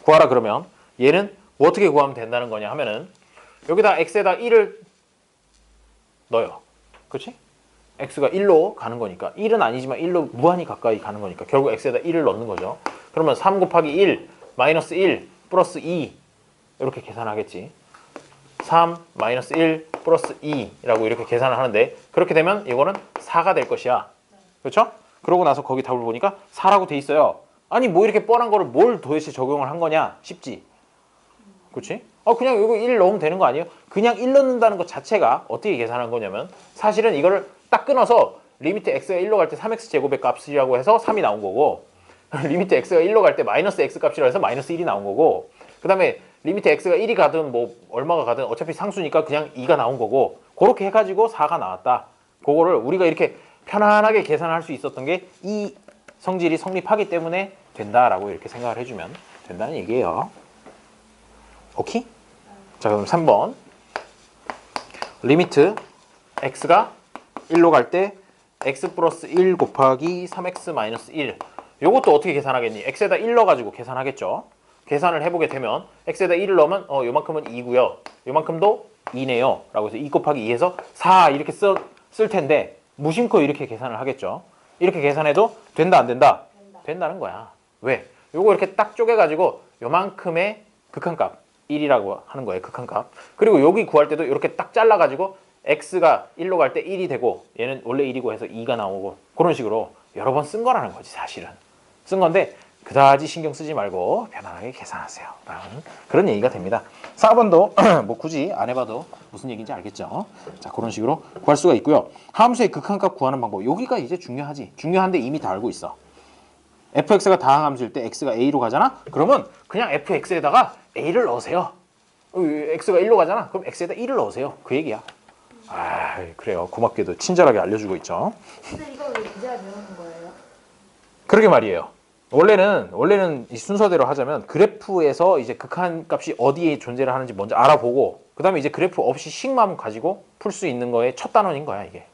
S1: 구하라 그러면 얘는 뭐 어떻게 구하면 된다는 거냐 하면은 여기다 x에다 1을 넣어요. 그렇지? x가 1로 가는 거니까 1은 아니지만 1로 무한히 가까이 가는 거니까 결국 x에다 1을 넣는 거죠. 그러면 3 곱하기 1 마이너스 1 플러스 2 이렇게 계산하겠지. 3 마이너스 1 플러스 2라고 이렇게 계산을 하는데 그렇게 되면 이거는 4가 될 것이야. 그렇죠? 그러고 나서 거기 답을 보니까 4라고 돼 있어요. 아니 뭐 이렇게 뻔한 거를 뭘 도대체 적용을 한 거냐 싶지. 그렇지? 그냥 이거 1 넣으면 되는 거 아니에요? 그냥 1 넣는다는 것 자체가 어떻게 계산한 거냐면 사실은 이거를 딱 끊어서 리미트 x가 1로 갈 때 3x 제곱의 값이라고 해서 3이 나온 거고 리미트 x가 1로 갈 때 마이너스 x 값이라고 해서 마이너스 1이 나온 거고 그 다음에 리미트 x가 1이 가든 뭐 얼마가 가든 어차피 상수니까 그냥 2가 나온 거고 그렇게 해가지고 4가 나왔다. 그거를 우리가 이렇게 편안하게 계산할 수 있었던 게 이 성질이 성립하기 때문에 된다라고 이렇게 생각을 해주면 된다는 얘기예요. 오케이? 자, 그럼 3번 리미트 x가 1로 갈 때 x 플러스 1 곱하기 3x 마이너스 1 요것도 어떻게 계산하겠니? x에다 1 넣어가지고 계산하겠죠. 계산을 해보게 되면 x에다 1을 넣으면 요만큼은 2고요. 요만큼도 2네요. 라고 해서 2 곱하기 2에서 4 이렇게 쓸 텐데 무심코 이렇게 계산을 하겠죠. 이렇게 계산해도 된다 안 된다? 된다는 거야. 왜? 요거 이렇게 딱 쪼개가지고 요만큼의 극한값 1이라고 하는 거예요. 극한값. 그리고 여기 구할 때도 이렇게 딱 잘라가지고 x가 1로 갈 때 1이 되고 얘는 원래 1이고 해서 2가 나오고 그런 식으로 여러 번 쓴 거라는 거지 사실은. 쓴 건데 그다지 신경 쓰지 말고 편안하게 계산하세요. 라는 그런 얘기가 됩니다. 4번도 뭐 굳이 안 해봐도 무슨 얘기인지 알겠죠. 자, 그런 식으로 구할 수가 있고요. 함수의 극한값 구하는 방법. 여기가 이제 중요하지. 중요한데 이미 다 알고 있어. fx가 다항함수일 때 x가 a로 가잖아? 그러면 그냥 fx에다가 a를 넣으세요. x가 1로 가잖아? 그럼 x에다 1을 넣으세요. 그 얘기야. 그래요. 고맙게도 친절하게 알려주고 있죠.
S4: 근데 이거 왜 이제 배우는 거예요?
S1: 그러게 말이에요. 원래는 이 순서대로 하자면 그래프에서 이제 극한값이 어디에 존재를 하는지 먼저 알아보고 그 다음에 이제 그래프 없이 식만 가지고 풀 수 있는 거의 첫 단원인 거야 이게.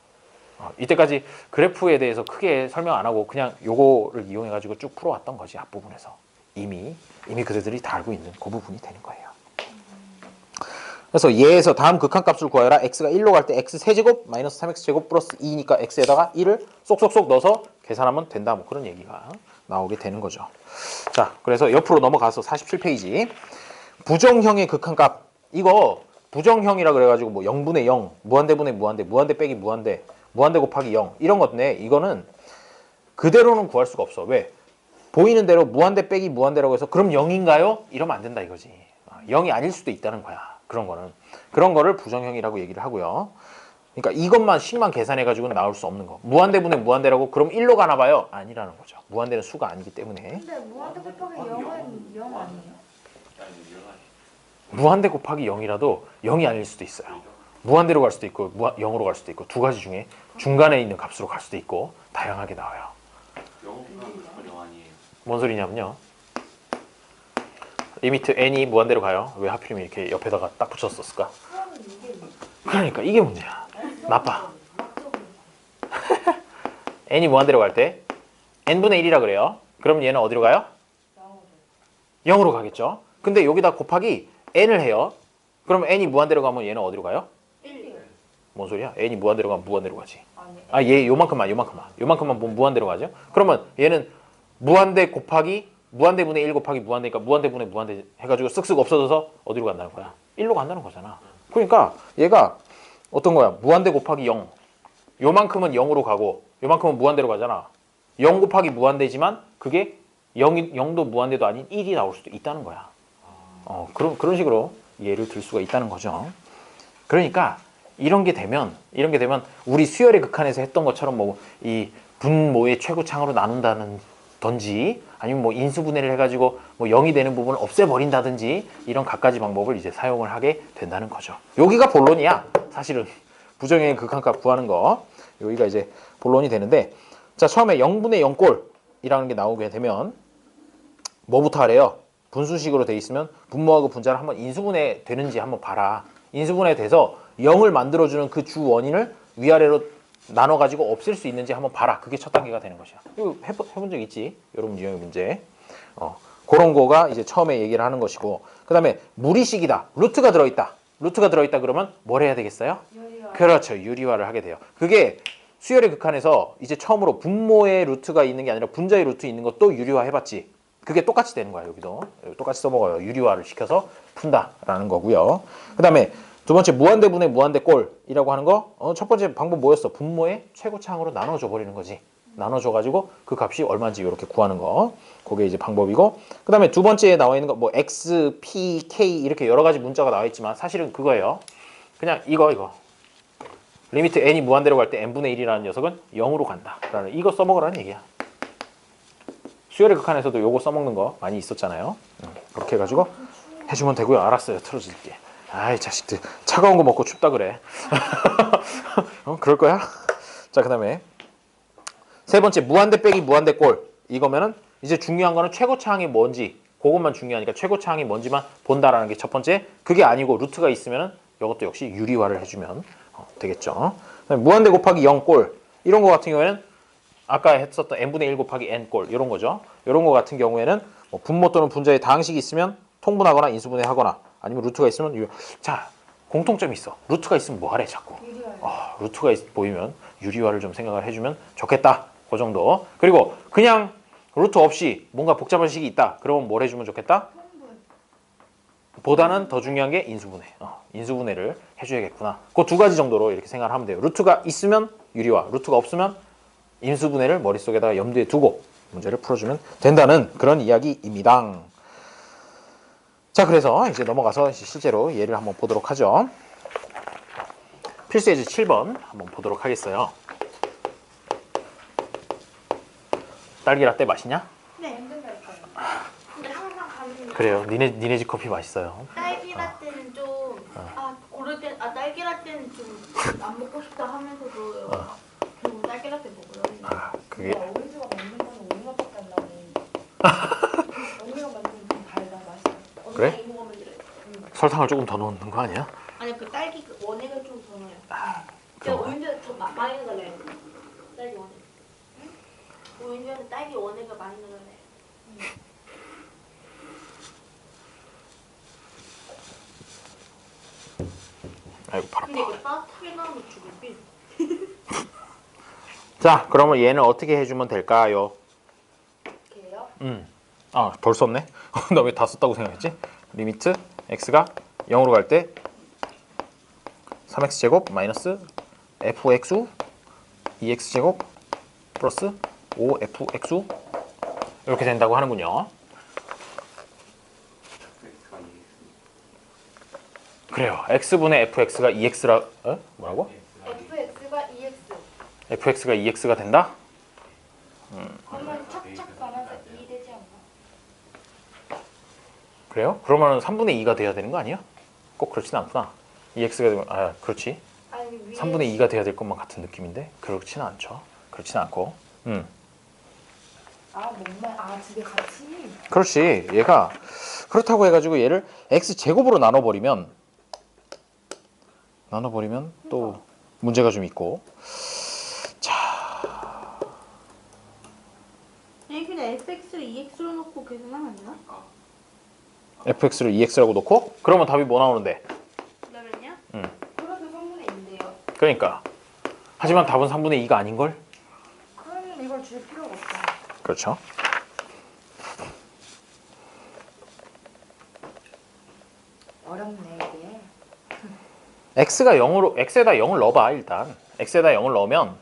S1: 이때까지 그래프에 대해서 크게 설명 안 하고 그냥 요거를 이용해 가지고 쭉 풀어왔던 거지 앞부분에서. 이미 그들이 다 알고 있는 그 부분이 되는 거예요. 그래서 얘에서 다음 극한값을 구하여라. x가 1로 갈 때 x 세제곱 마이너스 3x 제곱 플러스 2니까 x에다가 1을 쏙쏙쏙 넣어서 계산하면 된다. 뭐 그런 얘기가 나오게 되는 거죠. 자, 그래서 옆으로 넘어가서 47페이지. 부정형의 극한값. 이거 부정형이라 그래가지고 뭐 0분의 0, 무한대분의 무한대, 무한대 빼기 무한대, 무한대 곱하기 0 이런 건데 이거는 그대로는 구할 수가 없어. 왜? 보이는 대로 무한대 빼기 무한대라고 해서 그럼 0인가요? 이러면 안 된다 이거지. 0이 아닐 수도 있다는 거야. 그런 거를 부정형이라고 얘기를 하고요. 그러니까 이것만 식만 계산해 가지고는 나올 수 없는 거. 무한대분의 무한대라고 그럼 1로 가나 봐요? 아니라는 거죠. 무한대는 수가 아니기 때문에.
S4: 근데 무한대 곱하기 0은 0 아니에요?
S1: 무한대 곱하기 0이라도 0이 아닐 수도 있어요. 무한대로 갈 수도 있고 0으로 갈 수도 있고 두 가지 중에 중간에 있는 값으로 갈 수도 있고 다양하게 나와요.
S3: 영어가 무슨 영 아니에요?
S1: 뭔 소리냐면요. 리미트 n이 무한대로 가요. 왜 하필이면 이렇게 옆에다가 딱 붙였었을까? 그러니까 이게 문제야. 나빠. n이 무한대로 갈 때 n분의 1이라 그래요. 그럼 얘는 어디로 가요? 0으로 가겠죠. 근데 여기다 곱하기 n을 해요. 그럼 n이 무한대로 가면 얘는 어디로 가요?
S2: 1.
S1: 뭔 소리야? n이 무한대로 가면 무한대로 가지. 얘 요만큼만 보면 무한대로 가죠. 그러면 얘는 무한대 곱하기 무한대분의 1 곱하기 무한대니까 무한대분의 무한대 해가지고 쓱쓱 없어져서 어디로 간다는 거야? 1로 간다는 거잖아. 그러니까 얘가 어떤 거야? 무한대 곱하기 0. 요만큼은 0으로 가고 요만큼은 무한대로 가잖아. 0 곱하기 무한대지만 그게 0도 무한대도 아닌 1이 나올 수도 있다는 거야. 그런 식으로 예를 들 수가 있다는 거죠. 그러니까 이런 게 되면 우리 수열의 극한에서 했던 것처럼 뭐 이 분모의 최고창으로 나눈다는 던지 아니면 뭐 인수분해를 해가지고 뭐 0이 되는 부분을 없애버린다든지 이런 갖가지 방법을 이제 사용을 하게 된다는 거죠. 여기가 본론이야. 사실은 부정형의 극한값 구하는 거 여기가 이제 본론이 되는데 자 처음에 0분의 0꼴이라는 게 나오게 되면 뭐부터 하래요? 분수식으로 돼 있으면 분모하고 분자를 한번 인수분해 되는지 한번 봐라. 인수분해 돼서 0을 만들어주는 그 주 원인을 위아래로 나눠가지고 없앨 수 있는지 한번 봐라. 그게 첫 단계가 되는 것이야. 이거 해본 적 있지? 여러분 유형의 문제. 그런 거가 이제 처음에 얘기를 하는 것이고 그 다음에 무리식이다. 루트가 들어있다. 그러면 뭘 해야 되겠어요?
S4: 유리화.
S1: 그렇죠. 유리화를 하게 돼요. 그게 수열의 극한에서 이제 처음으로 분모의 루트가 있는 게 아니라 분자의 루트 있는 것도 유리화 해봤지. 그게 똑같이 되는 거야. 여기도 똑같이 써먹어요. 유리화를 시켜서 푼다라는 거고요. 그 다음에 두 번째 무한대분의 무한대꼴이라고 하는 거 첫 번째 방법 뭐였어? 분모의 최고차항으로 나눠줘 버리는 거지. 나눠줘 가지고 그 값이 얼마인지 이렇게 구하는 거. 그게 이제 방법이고 그 다음에 두 번째에 나와 있는 거 뭐 x, p, k 이렇게 여러 가지 문자가 나와 있지만 사실은 그거예요. 그냥 이거 리미트 n이 무한대로 갈 때 n분의 1이라는 녀석은 0으로 간다라는 이거 써먹으라는 얘기야. 수열의 극한에서도 요거 써먹는 거 많이 있었잖아요. 그렇게 해가지고 해주면 되고요. 알았어요. 틀어줄게. 아이 자식들 차가운 거 먹고 춥다 그래. 그럴 거야? 자 그 다음에 세 번째 무한대 빼기 무한대 꼴 이거면은 이제 중요한 거는 최고차항이 뭔지 그것만 중요하니까 최고차항이 뭔지만 본다라는 게 첫 번째. 그게 아니고 루트가 있으면은 이것도 역시 유리화를 해주면 되겠죠. 그다음에 무한대 곱하기 0 꼴 이런 거 같은 경우에는 아까 했었던 n분의 1 곱하기 n 꼴 이런 거죠. 이런 거 같은 경우에는 뭐 분모 또는 분자에 다항식이 있으면 통분하거나 인수분해하거나 아니면 루트가 있으면 자 공통점이 있어. 루트가 있으면 뭐 하래 자꾸. 루트가 보이면 유리화를 좀 생각을 해주면 좋겠다. 그 정도. 그리고 그냥 루트 없이 뭔가 복잡한 식이 있다. 그러면 뭘 해주면 좋겠다? 보다는 더 중요한 게 인수분해. 인수분해를 해줘야겠구나. 그 두 가지 정도로 이렇게 생각을 하면 돼요. 루트가 있으면 유리화, 루트가 없으면 인수분해를 머릿속에다가 염두에 두고 문제를 풀어주면 된다는 그런 이야기입니다. 자, 그래서 이제 넘어가서 실제로 예를 한번 보도록 하죠. 필수 예제 7번 한번 보도록 하겠어요. 딸기 라떼 맛있냐?
S2: 네. 근데 항상 가는
S1: 그래요. 니네 집 커피 맛있어요.
S2: 딸기 라떼는 좀 고를 때 딸기 라떼는 좀 안 먹고 싶다 하면서도 결국 딸기 라떼 먹어요.
S1: 그게
S4: 오렌지가 만든 거는 오렌지밖에 안 나오네. 오렌지가 만든 좀 달다 맛있어.
S1: 그래?
S2: 이거 먹으면 그래.
S1: 설탕을 조금 더 넣는 거 아니야?
S2: 아니 그 딸기 그 원액을 좀 더 넣어요.
S1: 그런
S2: 제가
S1: 거야?
S2: 오렌지 좀 많이 넣어달래요. 딸기 원액. 오렌지는 딸기 원액을 많이 넣어달래요.
S1: 아이고 발
S2: 근데
S1: 아파.
S2: 이거 따뜻하게 나오면 죽을게.
S1: 자, 그러면 얘는 어떻게 해주면 될까요?
S4: 이렇게요.
S1: 아, 벌써 썼네? 나 왜 다 썼다고 생각했지? 리미트 x가 0으로 갈 때 3x제곱 마이너스 fxu 2x제곱 플러스 5fxu 이렇게 된다고 하는군요.
S3: X가
S1: 그래요. x분의 fx가 2x라... 뭐라고?
S4: fx가 2x.
S1: fx가 2x가 된다?
S4: 그러면 착착 나눠서 2 되지 않나?
S1: 그래요? 그러면 3분의 2가 돼야 되는 거 아니야? 꼭 그렇진 않구나. 2x가 되면... 아, 그렇지.
S4: 아니 위에
S1: 3분의 2가 돼야 될 것만 같은 느낌인데 그렇지는 않죠. 그렇지는 않고.
S4: 두개 같이.
S1: 그렇지. 얘가 그렇다고 해가지고 얘를 x제곱으로 나눠버리면 또 문제가 좀 있고.
S2: 아니 그냥 fx를 2x로 놓고 계산하면 안 되나?
S1: fx를 2x라고 놓고 그러면 답이 뭐 나오는데?
S2: 그러면요?
S4: 그래도 3분의 2인데요.
S1: 그러니까 하지만 답은 3분의 2가 아닌걸?
S4: 그럼 이걸 줄 필요가 없어.
S1: 그렇죠.
S4: 어렵네 이게.
S1: x가 0으로 x에다 0을 넣어봐 일단. x에다 0을 넣으면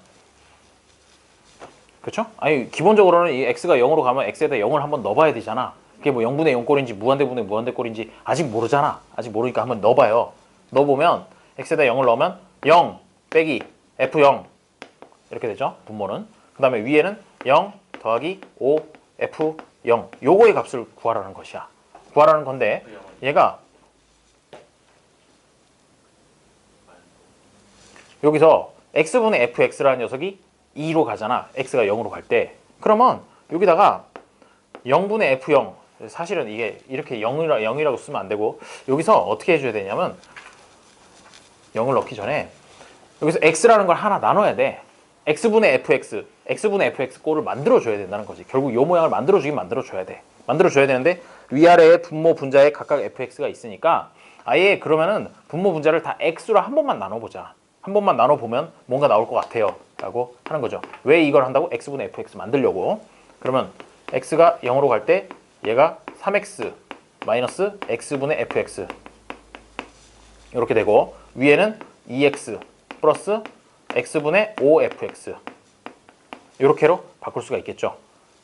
S1: 그렇죠? 아니 기본적으로는 이 x가 0으로 가면 x에다 0을 한번 넣어봐야 되잖아. 그게 뭐 0분의 0 꼴인지 무한대분의 무한대 꼴인지 아직 모르잖아. 아직 모르니까 한번 넣어봐요. 넣어보면 x에다 0을 넣으면 0 빼기 f0 이렇게 되죠. 분모는. 그 다음에 위에는 0 더하기 5 f0 요거의 값을 구하라는 것이야. 구하라는 건데 얘가 여기서 x분의 fx라는 녀석이 2로 가잖아. x가 0으로 갈 때. 그러면 여기다가 0분의 f0 사실은 이게 이렇게 0이라고 쓰면 안 되고 여기서 어떻게 해줘야 되냐면 0을 넣기 전에 여기서 x라는 걸 하나 나눠야 돼. x분의 fx 꼴을 만들어줘야 된다는 거지. 결국 이 모양을 만들어주긴 만들어줘야 돼. 만들어줘야 되는데 위아래에 분모 분자에 각각 fx가 있으니까 아예 그러면은 분모 분자를 다 x로 한 번만 나눠보자. 한 번만 나눠보면 뭔가 나올 것 같아요 라고 하는 거죠. 왜 이걸 한다고? x분의 fx 만들려고. 그러면 x가 0으로 갈 때 얘가 3x 마이너스 x분의 fx 이렇게 되고 위에는 2x 플러스 x분의 5fx 이렇게로 바꿀 수가 있겠죠.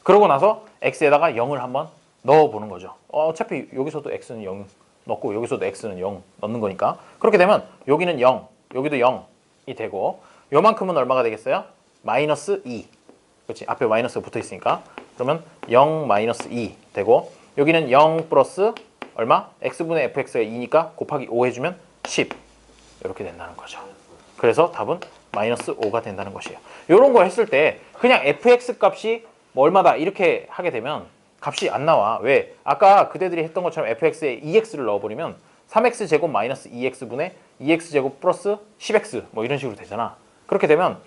S1: 그러고 나서 x에다가 0을 한번 넣어보는 거죠. 어차피 여기서도 x는 0 넣고 여기서도 x는 0 넣는 거니까 그렇게 되면 여기는 0 여기도 0이 되고 요만큼은 얼마가 되겠어요? 마이너스 2 그렇지 앞에 마이너스가 붙어 있으니까 그러면 0 마이너스 2 되고 여기는 0 플러스 얼마? x분의 fx가 2니까 곱하기 5 해주면 10 이렇게 된다는 거죠. 그래서 답은 마이너스 5가 된다는 것이에요. 이런 거 했을 때 그냥 fx 값이 뭐 얼마다 이렇게 하게 되면 값이 안 나와. 왜? 아까 그대들이 했던 것처럼 fx에 2x를 넣어버리면 3x 제곱 마이너스 2x분의 2x 제곱 플러스 10x 뭐 이런 식으로 되잖아. 그렇게 되면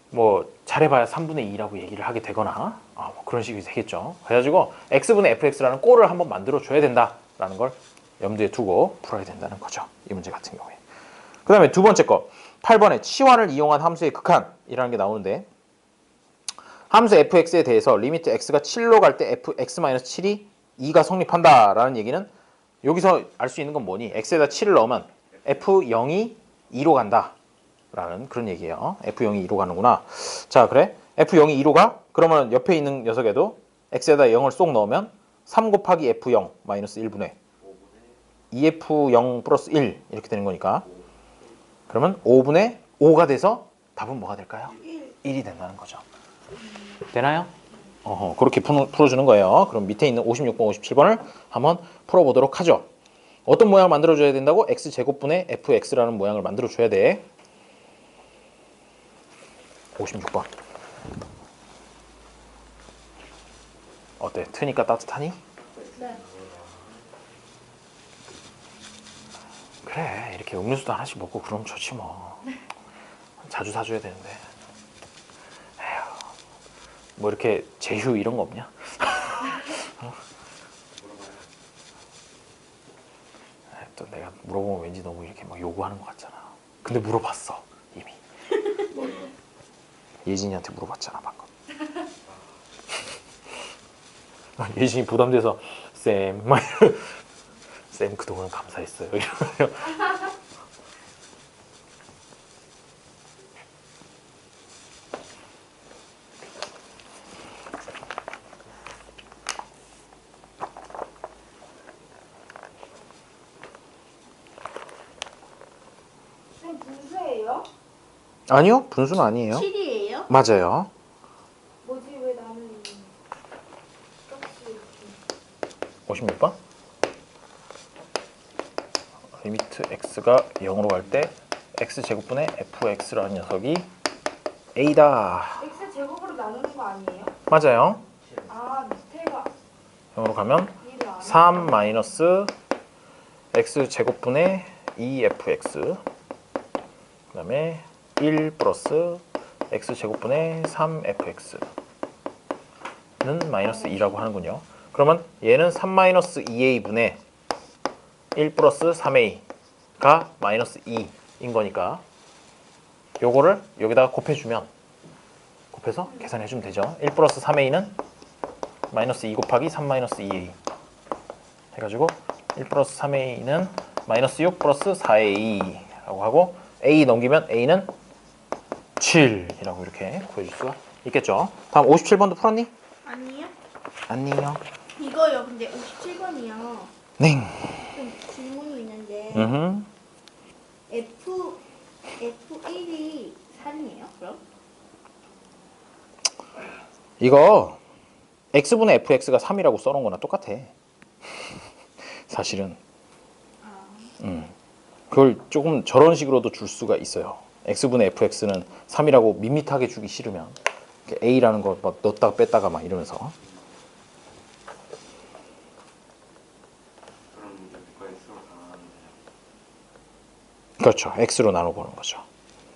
S1: 뭐 잘해봐야 3분의 2라고 얘기를 하게 되거나 뭐 그런 식이 되겠죠. 그래가지고 x분의 fx라는 꼴을 한번 만들어 줘야 된다라는 걸 염두에 두고 풀어야 된다는 거죠. 이 문제 같은 경우에. 그 다음에 두 번째 거 8번에 치환을 이용한 함수의 극한이라는 게 나오는데 함수 fx에 대해서 리미트 x가 7로 갈 때 fx-7이 2가 성립한다라는 얘기는 여기서 알 수 있는 건 뭐니? x에다 7을 넣으면 f0이 2로 간다 라는 그런 얘기예요. f0이 2로 가는구나. 자 그래 f0이 2로 가? 그러면 옆에 있는 녀석에도 x에다 0을 쏙 넣으면 3 곱하기 f0 마이너스 1분의 2f0 플러스 1 이렇게 되는 거니까 그러면 5분의 5가 돼서 답은 뭐가 될까요? 1이 된다는 거죠. 되나요? 그렇게 풀어주는 거예요. 그럼 밑에 있는 56번, 57번을 한번 풀어보도록 하죠. 어떤 모양을 만들어줘야 된다고? x제곱분의 fx라는 모양을 만들어줘야 돼. 56번. 어때? 트니까 따뜻하니?
S4: 네.
S1: 그래 이렇게 음료수도 하나씩 먹고 그러면 좋지 뭐. 자주 사줘야 되는데. 에휴, 뭐 이렇게 제휴 이런 거 없냐? 또 내가 물어보면 왠지 너무 이렇게 막 요구하는 것 같잖아. 근데 물어봤어 이미. 예진이한테 물어봤잖아 방금. 예진이 부담돼서 쌤, 쌤 그동안 감사했어요. 이러면
S4: 쌤 분수예요?
S1: 아니요, 분수는 아니에요.
S2: 7이에요?
S1: 맞아요.
S4: 뭐지 왜 나는 똑같이 이렇게
S1: 56번. 리미트 x가 0으로 갈 때 x제곱분의 fx라는 녀석이 a다.
S4: x 제곱으로 나누는 거 아니에요?
S1: 맞아요.
S4: 아 밑에가
S1: 0으로 가면
S4: 일을 안
S1: 3 마이너스 x제곱분의 2fx 그 다음에 1 플러스 x제곱분의 3fx는 마이너스 2라고 하는군요. 그러면 얘는 3 마이너스 2a분의 1 플러스 3a가 마이너스 2인 거니까 요거를 여기다가 곱해서 계산해주면 되죠. 1 플러스 3a는 마이너스 2 곱하기 3 마이너스 2a 해가지고 1 플러스 3a는 마이너스 6 플러스 4a라고 하고 a 넘기면 a는 7이라고 이렇게 구해줄 수가 있겠죠. 다음 57번도 풀었니?
S2: 아니요.
S1: 아니요.
S2: 이거요. 근데 57번이요.
S1: 네.
S2: 좀 질문이 있는데 F1이 3이에요? 그럼?
S1: 이거 x분의 fx가 3이라고 써놓은 거나 똑같아. 사실은. 그걸 조금 저런 식으로도 줄 수가 있어요. x분의 fx는 3이라고 밋밋하게 주기 싫으면 이렇게 a라는 거 막 넣었다가 뺐다가 막 이러면서.
S3: 그럼 이제 그거 X로 다 나누면
S1: 그렇죠. x로 나눠보는 거죠.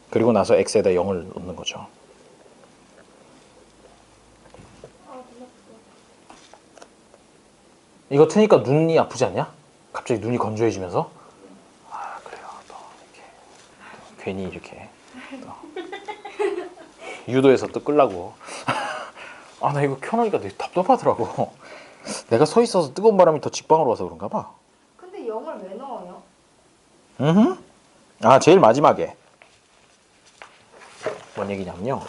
S1: 그리고 나서 x에다 0을 넣는 거죠. 이거 트니까 눈이 아프지 않냐? 갑자기 눈이 건조해지면서? 아 그래요. 또 이렇게 또 괜히 이렇게 또 유도해서 또 끌라고. 아 나 이거 켜놓으니까 되게 답답하더라고. 내가 서 있어서 뜨거운 바람이 더 직방으로 와서 그런가 봐.
S4: 근데 0을 왜 넣어요?
S1: 아 제일 마지막에 뭔 얘기냐면요.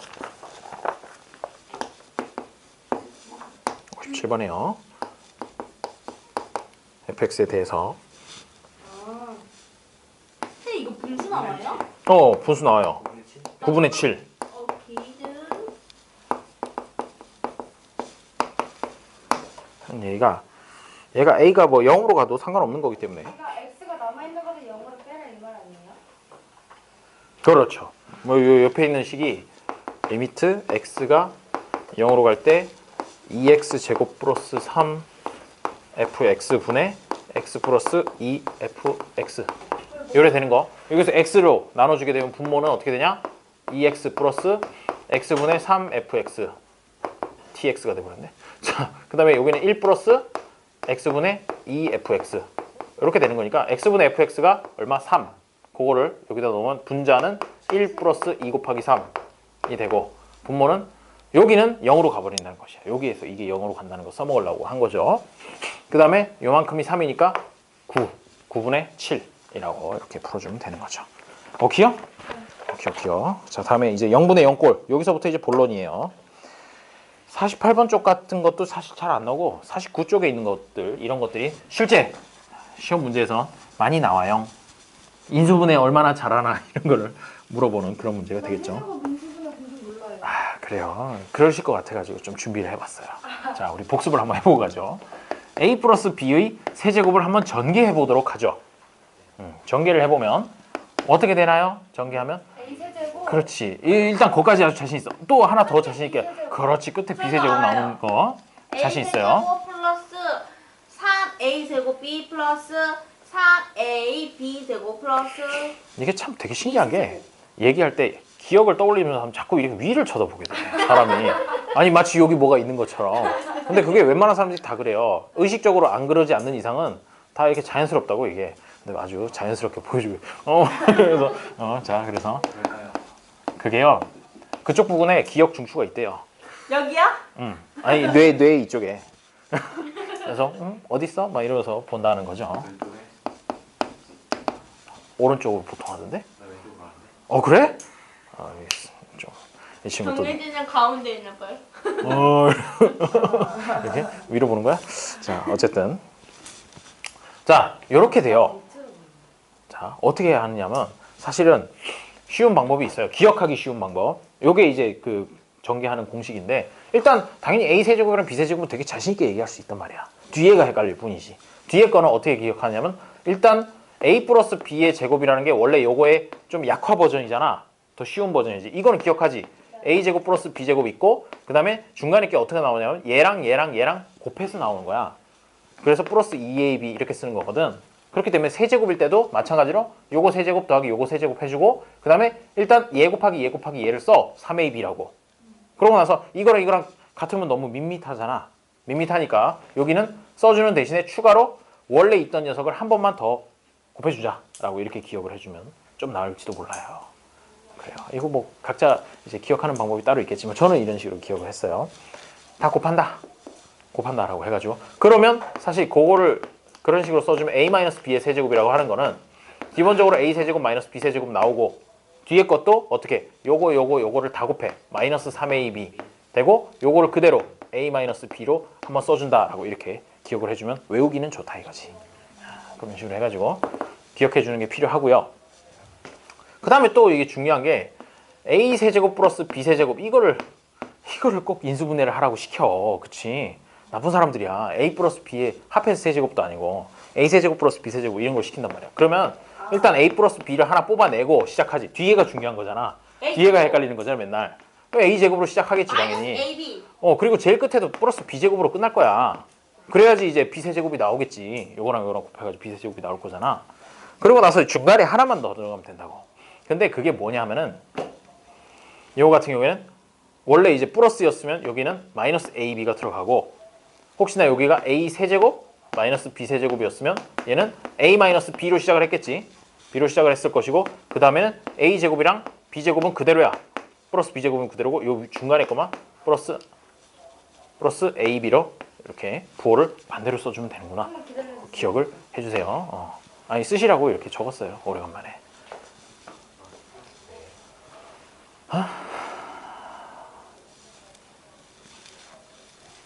S1: 57번에요. fx에 대해서
S2: 근데 이거 분수 나와요?
S1: 분수 나와요. 9분의 7.
S2: 기준.
S1: 얘가 a가 뭐 0으로 가도 상관없는 거기 때문에.
S4: 그러니까 x가 남아있는 거를 0으로 빼라 이 말 아니에요?
S1: 그렇죠. 뭐 요 옆에 있는 식이 리미트 x가 0으로 갈 때 2x 제곱 플러스 3fx 분의 x 플러스 2fx 요래 되는 거. 여기서 x로 나눠주게 되면 분모는 어떻게 되냐? 2x 플러스 x분의 3fx tx가 돼버렸네. 자, 그 다음에 여기는 1 플러스 x분의 2fx 이렇게 되는 거니까 x분의 fx가 얼마? 3. 그거를 여기다 넣으면 분자는 1 플러스 2 곱하기 3이 되고 분모는 여기는 0으로 가버린다는 것이야. 여기에서 이게 0으로 간다는 거 써먹으려고 한 거죠. 그 다음에 요만큼이 3이니까 9분의 7이라고 이렇게 풀어주면 되는 거죠. 오케이요? 오케이요. 자, 다음에 이제 0분의 0꼴. 여기서부터 이제 본론이에요. 48번 쪽 같은 것도 사실 잘 안 나오고 49쪽에 있는 것들 이런 것들이 실제 시험 문제에서 많이 나와요. 인수분해 얼마나 잘하나 이런 거를 물어보는 그런 문제가 되겠죠.
S4: 민수분의 분수 몰라요.
S1: 아 그래요. 그러실 것 같아가지고 좀 준비를 해봤어요. 자 우리 복습을 한번 해보고 가죠. a 플러스 b의 세제곱을 한번 전개해 보도록 하죠. 전개를 해보면 어떻게 되나요? 전개하면?
S4: a 세제곱
S1: 그렇지. 일단 거기까지 아주 자신 있어. 또 하나 더 자신 있게. 그렇지. 끝에 b세제곱 나오는 거 자신 있어요.
S2: A제곱 플러스 3A제곱 B 플러스 3A B제곱 플러스
S1: 이게 참 되게 신기한 게 얘기할 때 기억을 떠올리면서 하면 자꾸 이렇게 위를 쳐다보게 돼 사람이. 아니 마치 여기 뭐가 있는 것처럼. 근데 그게 웬만한 사람들이 다 그래요. 의식적으로 안 그러지 않는 이상은 다 이렇게 자연스럽다고 이게. 근데 아주 자연스럽게 보여주고. 그래서 자 그래서
S3: 그래서요.
S1: 그게요. 그쪽 부분에 기억 중추가 있대요.
S2: 여기야?
S1: 아니 뇌 이쪽에. 그래서 어디 있어? 막 이러면서 본다는 거죠.
S3: 왼쪽에
S1: 오른쪽으로 보통 하던데?
S3: 나 왼쪽으로 하는데.
S1: 그래? 알겠어. 이 친구 또
S2: 정해진은 가운데 있나 봐요.
S1: 이렇게 위로 보는 거야? 자 어쨌든 자 이렇게 돼요. 자 어떻게 하느냐면 사실은 쉬운 방법이 있어요. 기억하기 쉬운 방법. 요게 이제 그 전개하는 공식인데 일단 당연히 a 세제곱이랑 b 세제곱은 되게 자신 있게 얘기할 수 있단 말이야. 뒤에가 헷갈릴 뿐이지. 뒤에 거는 어떻게 기억하냐면 일단 a 플러스 b의 제곱이라는 게 원래 요거의 좀 약화 버전이잖아. 더 쉬운 버전이지. 이거는 기억하지. a 제곱 플러스 b 제곱 있고 그 다음에 중간에 게 어떻게 나오냐면 얘랑 곱해서 나오는 거야. 그래서 플러스 2ab 이렇게 쓰는 거거든. 그렇기 때문에 세제곱일 때도 마찬가지로 요거 세제곱 더하기 요거 세제곱 해주고 그 다음에 일단 얘 곱하기 얘를 써 3ab라고. 그러고 나서 이거랑 같으면 너무 밋밋하잖아. 밋밋하니까 여기는 써주는 대신에 추가로 원래 있던 녀석을 한 번만 더 곱해주자 라고 이렇게 기억을 해주면 좀 나을지도 몰라요. 그래요. 이거 뭐 각자 이제 기억하는 방법이 따로 있겠지만 저는 이런 식으로 기억을 했어요. 다 곱한다라고 해가지고 그러면 사실 그거를 그런 식으로 써주면 a-b의 세제곱이라고 하는 거는 기본적으로 a 세제곱 마이너스 b 세제곱 나오고 뒤에 것도 어떻게 요거를 다 곱해 마이너스 3ab 되고 요거를 그대로 a-b로 한번 써준다라고 이렇게 기억을 해주면 외우기는 좋다 이거지. 그런 식으로 해가지고 기억해 주는 게 필요하고요. 그 다음에 또 이게 중요한 게 a 세제곱 플러스 b 세제곱 이거를 꼭 인수분해를 하라고 시켜. 그치? 나쁜 사람들이야. a 플러스 b의 합해서 세제곱도 아니고 a 세제곱 플러스 b 세제곱 이런 걸 시킨단 말이야. 그러면 일단 a 플러스 b를 하나 뽑아내고 시작하지. 뒤에가 중요한 거잖아. 뒤에가 헷갈리는 거잖아 맨날. a 제곱으로 시작하겠지 당연히.
S2: AB.
S1: 그리고 제일 끝에도 플러스 b 제곱으로 끝날 거야. 그래야지 이제 b 세제곱이 나오겠지. 요거랑 곱해가지고 b 세제곱이 나올 거잖아. 그러고 나서 중간에 하나만 더 들어가면 된다고. 근데 그게 뭐냐 하면은 요거 같은 경우에는 원래 이제 플러스였으면 여기는 마이너스 ab가 들어가고 혹시나 여기가 a 세제곱 마이너스 b 세제곱이었으면 얘는 a 마이너스 b로 시작을 했겠지. b로 시작을 했을 것이고 그 다음에는 a 제곱이랑 b 제곱은 그대로야. 플러스 b 제곱은 그대로고 요 중간에 거만 플러스 ab로 이렇게 부호를 반대로 써주면 되는구나.
S4: 한번 기다려주세요.
S1: 기억을 해주세요. 아니 쓰시라고 이렇게 적었어요. 오래간만에.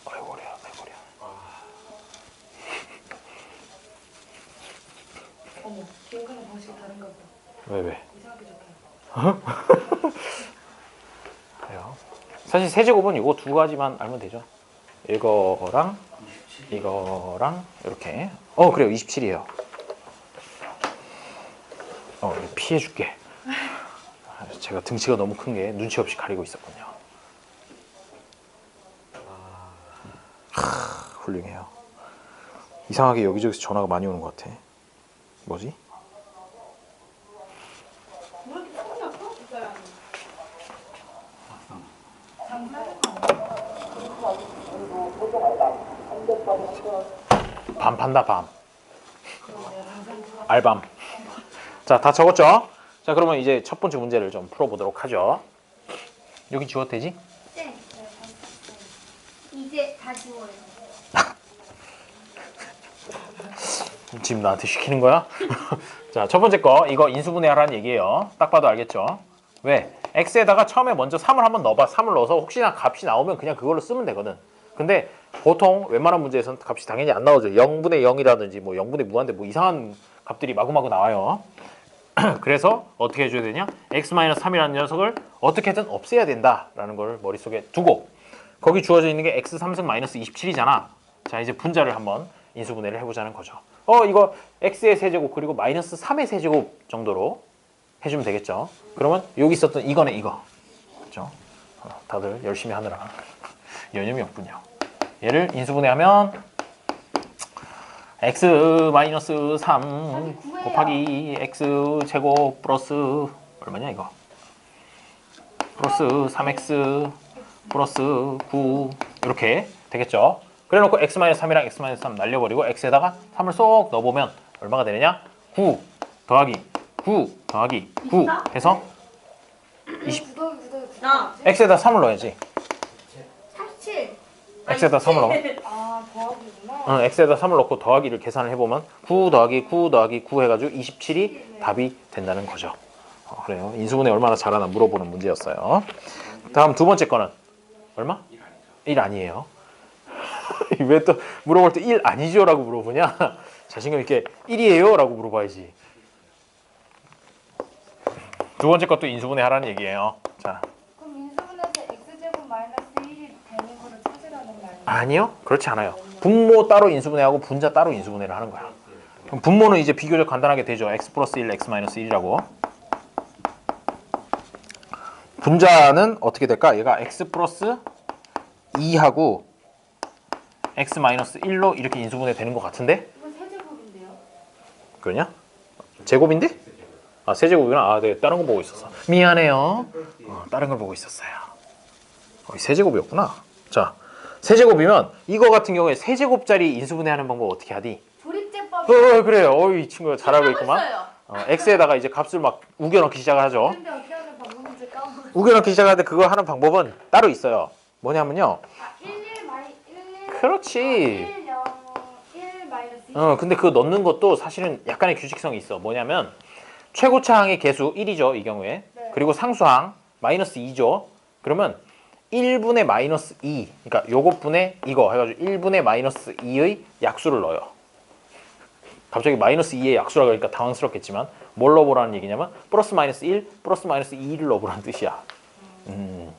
S1: 아이고 머리야.
S4: 어머, 기억하는 방식이 다른가 보다.
S1: 왜?
S4: 이상하게 적혀요.
S1: 그래요. 사실 세제곱은 이거 두 가지만 알면 되죠. 이거랑 이렇게. 그래요. 27이에요. 피해줄게. 제가 등치가 너무 큰 게 눈치 없이 가리고 있었군요. 훌륭해요. 이상하게 여기저기서 전화가 많이 오는 것 같아. 뭐지?
S4: 왜 이렇게 손이 아파?
S1: 밤 판다 밤. 알밤. 자, 다 적었죠? 자, 그러면 이제 첫 번째 문제를 좀 풀어보도록 하죠. 여기 지워도 되지?
S2: 네. 이제 다 지워요.
S1: 지금 나한테 시키는 거야? 자, 첫 번째 거 이거 인수분해하라는 얘기예요. 딱 봐도 알겠죠? 왜? x에다가 처음에 먼저 3을 한번 넣어봐. 3을 넣어서 혹시나 값이 나오면 그냥 그걸로 쓰면 되거든. 근데 보통 웬만한 문제에서는 값이 당연히 안 나오죠. 0분의 0이라든지 뭐 0분의 무한대 뭐 이상한 값들이 마구마구 나와요. 그래서 어떻게 해줘야 되냐? x-3이라는 녀석을 어떻게든 없애야 된다라는 걸 머릿속에 두고 거기 주어져 있는 게 x3승 마이너스 27이잖아. 자, 이제 분자를 한번 인수분해를 해보자는 거죠. 이거 x의 세제곱 그리고 마이너스 3의 세제곱 정도로 해주면 되겠죠. 그러면 여기 있었던 이거네 이거. 그렇죠? 다들 열심히 하느라 여념이 없군요. 얘를 인수분해하면 x-3 곱하기 x제곱 플러스 얼마냐 이거? 플러스 3x 플러스 9 이렇게 되겠죠. 그래놓고 x-3이랑 x-3 날려버리고 x에다가 3을 쏙 넣어보면 얼마가 되느냐? 9 더하기 9 더하기 9 해서
S4: 20 구더기 구더기 구더기.
S2: 아.
S1: x에다 3을 넣어야지.
S2: 47.
S1: x에다 3을 넣어.
S4: 아 더하기구나.
S1: 응, x에다 3을 넣고 더하기를 계산을 해보면 9 더하기 9 더하기 9 해가지고 27이 답이 된다는 거죠. 그래요. 인수분해 얼마나 잘하나 물어보는 문제였어요. 다음 두 번째 거는 얼마? 1 아니에요. 왜 또 물어볼 때 1 아니죠? 라고 물어보냐? 자신감 있게 1이에요? 라고 물어봐야지. 두 번째 것도 인수분해 하라는 얘기예요. 자,
S4: 그럼 인수분해에서 x제곱 마이너스 1이 되는 거를 찾으라는 말이에요?
S1: 아니요. 그렇지 않아요. 분모 따로 인수분해하고 분자 따로 인수분해를 하는 거야. 그럼 분모는 이제 비교적 간단하게 되죠. x 플러스 1, x 마이너스 1이라고. 분자는 어떻게 될까? 얘가 x 플러스 2하고 x 마이너스 1로 이렇게 인수분해 되는 것 같은데?
S4: 이건 세제곱인데요.
S1: 그러냐? 제곱인데? 아, 세제곱이구나. 아, 네. 다른 거 보고 있었어. 미안해요. 다른 걸 보고 있었어요. 세제곱이었구나. 자, 세제곱이면 이거 같은 경우에 세제곱짜리 인수분해하는 방법 어떻게 하디?
S4: 조립제법.
S1: 그래요. 이 친구가 잘하고 있구만.
S2: 있어요.
S1: x에다가 이제 값을 막 우겨넣기 시작하죠.
S4: 근데 어떻게 하는 방법인지 까먹었어.
S1: 우겨넣기 시작하는데 그거 하는 방법은 따로 있어요. 뭐냐면요.
S4: 아 1, 마이 1,
S1: 그렇지.
S4: 1, 0, 1 마이너스 2.
S1: 근데 그거 넣는 것도 사실은 약간의 규칙성이 있어. 뭐냐면 최고차항의 개수 1이죠. 이 경우에.
S4: 네.
S1: 그리고 상수항 마이너스 2죠. 그러면 1분의 마이너스 2. 그러니까 요것 분의 이거 해가지고 1분의 마이너스 2의 약수를 넣어요. 갑자기 마이너스 2의 약수라고 하니까 당황스럽겠지만 뭘 넣어보라는 얘기냐면 플러스 마이너스 1, 플러스 마이너스 2를 넣어보라는 뜻이야.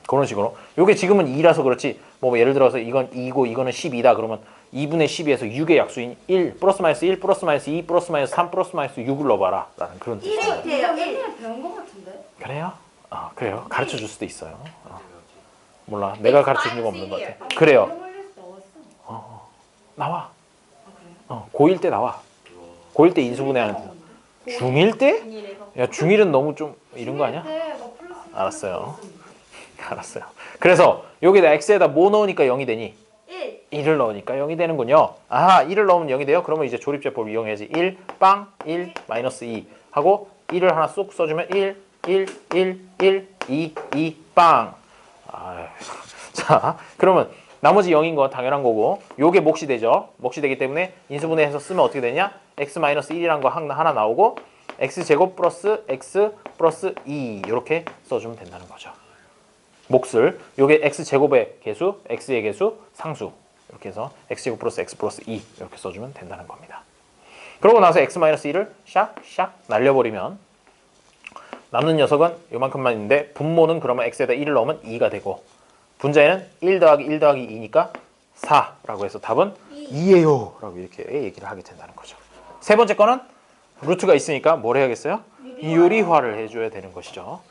S1: 그런 식으로. 요게 지금은 2라서 그렇지 뭐 예를 들어서 이건 2고 이거는 12다 그러면 2분의 12에서 6의 약수인 1, 플러스 마이너스 1, 플러스 마이너스 2, 플러스 마이너스 3, 플러스 마이너스 6을 넣어봐라 라는 그런 뜻이에요.
S2: 1이 돼요.
S4: 이거
S2: 1.
S4: 옛날에 배운 거 같은데?
S1: 그래요? 그래요. 가르쳐 줄 수도 있어요. 몰라. 내가 가르쳐 준 거 없는 것 같아.
S4: 아,
S1: 그래요.
S4: 이런 걸 넣었어.
S1: 나와.
S4: 아 그래요?
S1: 고1 때 나와. 고1 때 인수분해하는 중1 때?
S2: 아니래서.
S1: 야, 중1은 너무 좀 이런 거 아니야?
S4: 네, 뭐 플러스
S1: 알았어요. 알았어요. 그래서 여기다 x에다 뭐 넣으니까 0이 되니?
S2: 1.
S1: 1을 넣으니까 0이 되는군요. 아, 1을 넣으면 0이 돼요? 그러면 이제 조립제법 이용해야지. 1, 빵, 1, 마이너스 2 하고 1을 하나 쏙 써주면 1, 2, 빵. 아유. 자, 그러면 나머지 0인 건 당연한 거고 요게 몫이 되죠. 몫이 되기 때문에 인수분해해서 쓰면 어떻게 되냐? x 마이너스 1이란 거 하나 나오고 x제곱 플러스 x 플러스 2 이렇게 써주면 된다는 거죠. 몫을 요게 x제곱의 개수, x의 개수, 상수 이렇게 해서 x제곱 플러스 x 플러스 2 이렇게 써주면 된다는 겁니다. 그러고 나서 x 마이너스 2를 샥샥 날려버리면 남는 녀석은 요만큼만 있는데 분모는 그러면 x에다 1을 넣으면 2가 되고 분자에는 1 더하기 1 더하기 2니까 4라고 해서 답은 2예요 라고 이렇게 얘기를 하게 된다는 거죠. 세 번째 거는 루트가 있으니까 뭘 해야겠어요? 유리화를 해줘야 되는 것이죠.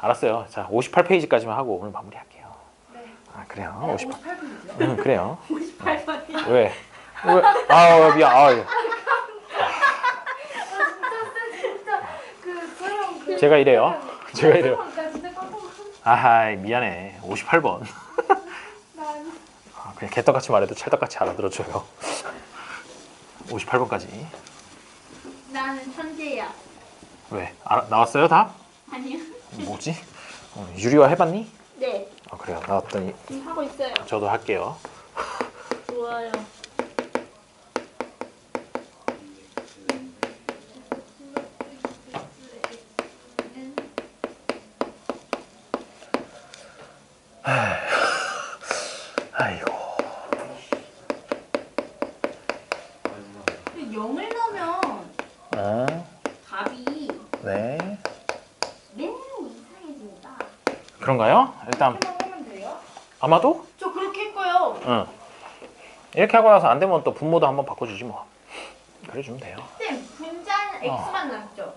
S1: 알았어요. 자, 58페이지까지만 하고 오늘 마무리할게요.
S4: 네.
S1: 그래요. 58.
S4: 58분이죠?
S1: 그래요.
S2: 58번이요.
S1: 왜? 미안.
S4: 진짜 그 소영 그
S1: 제가 이래요. 제가 이래요.
S4: 나 진짜 깜짝 놀랐어.
S1: 아하이, 미안해. 58번.
S4: 난
S1: 그냥 개떡같이 말해도 찰떡같이 알아들어줘요. 58번까지.
S2: 나는 천재야.
S1: 왜? 나왔어요, 답?
S2: 아니요.
S1: 뭐지? 유리화 해봤니?
S2: 네.
S1: 그래요. 나왔더니
S2: 지금 하고 있어요.
S1: 저도 할게요.
S2: 좋아요.
S1: 아이고.
S2: 근데 0을 넣으면 답이
S1: 네.
S2: 매우 이상해진다.
S1: 그런가요? 일단
S4: 이렇게만 하면 돼요?
S1: 아마도?
S2: 저 그렇게 했고요.
S1: 응. 이렇게 하고 나서 안 되면 또 분모도 한번 바꿔주지 뭐. 그래주면 돼요.
S2: 쌤, 분자는 x만 남죠.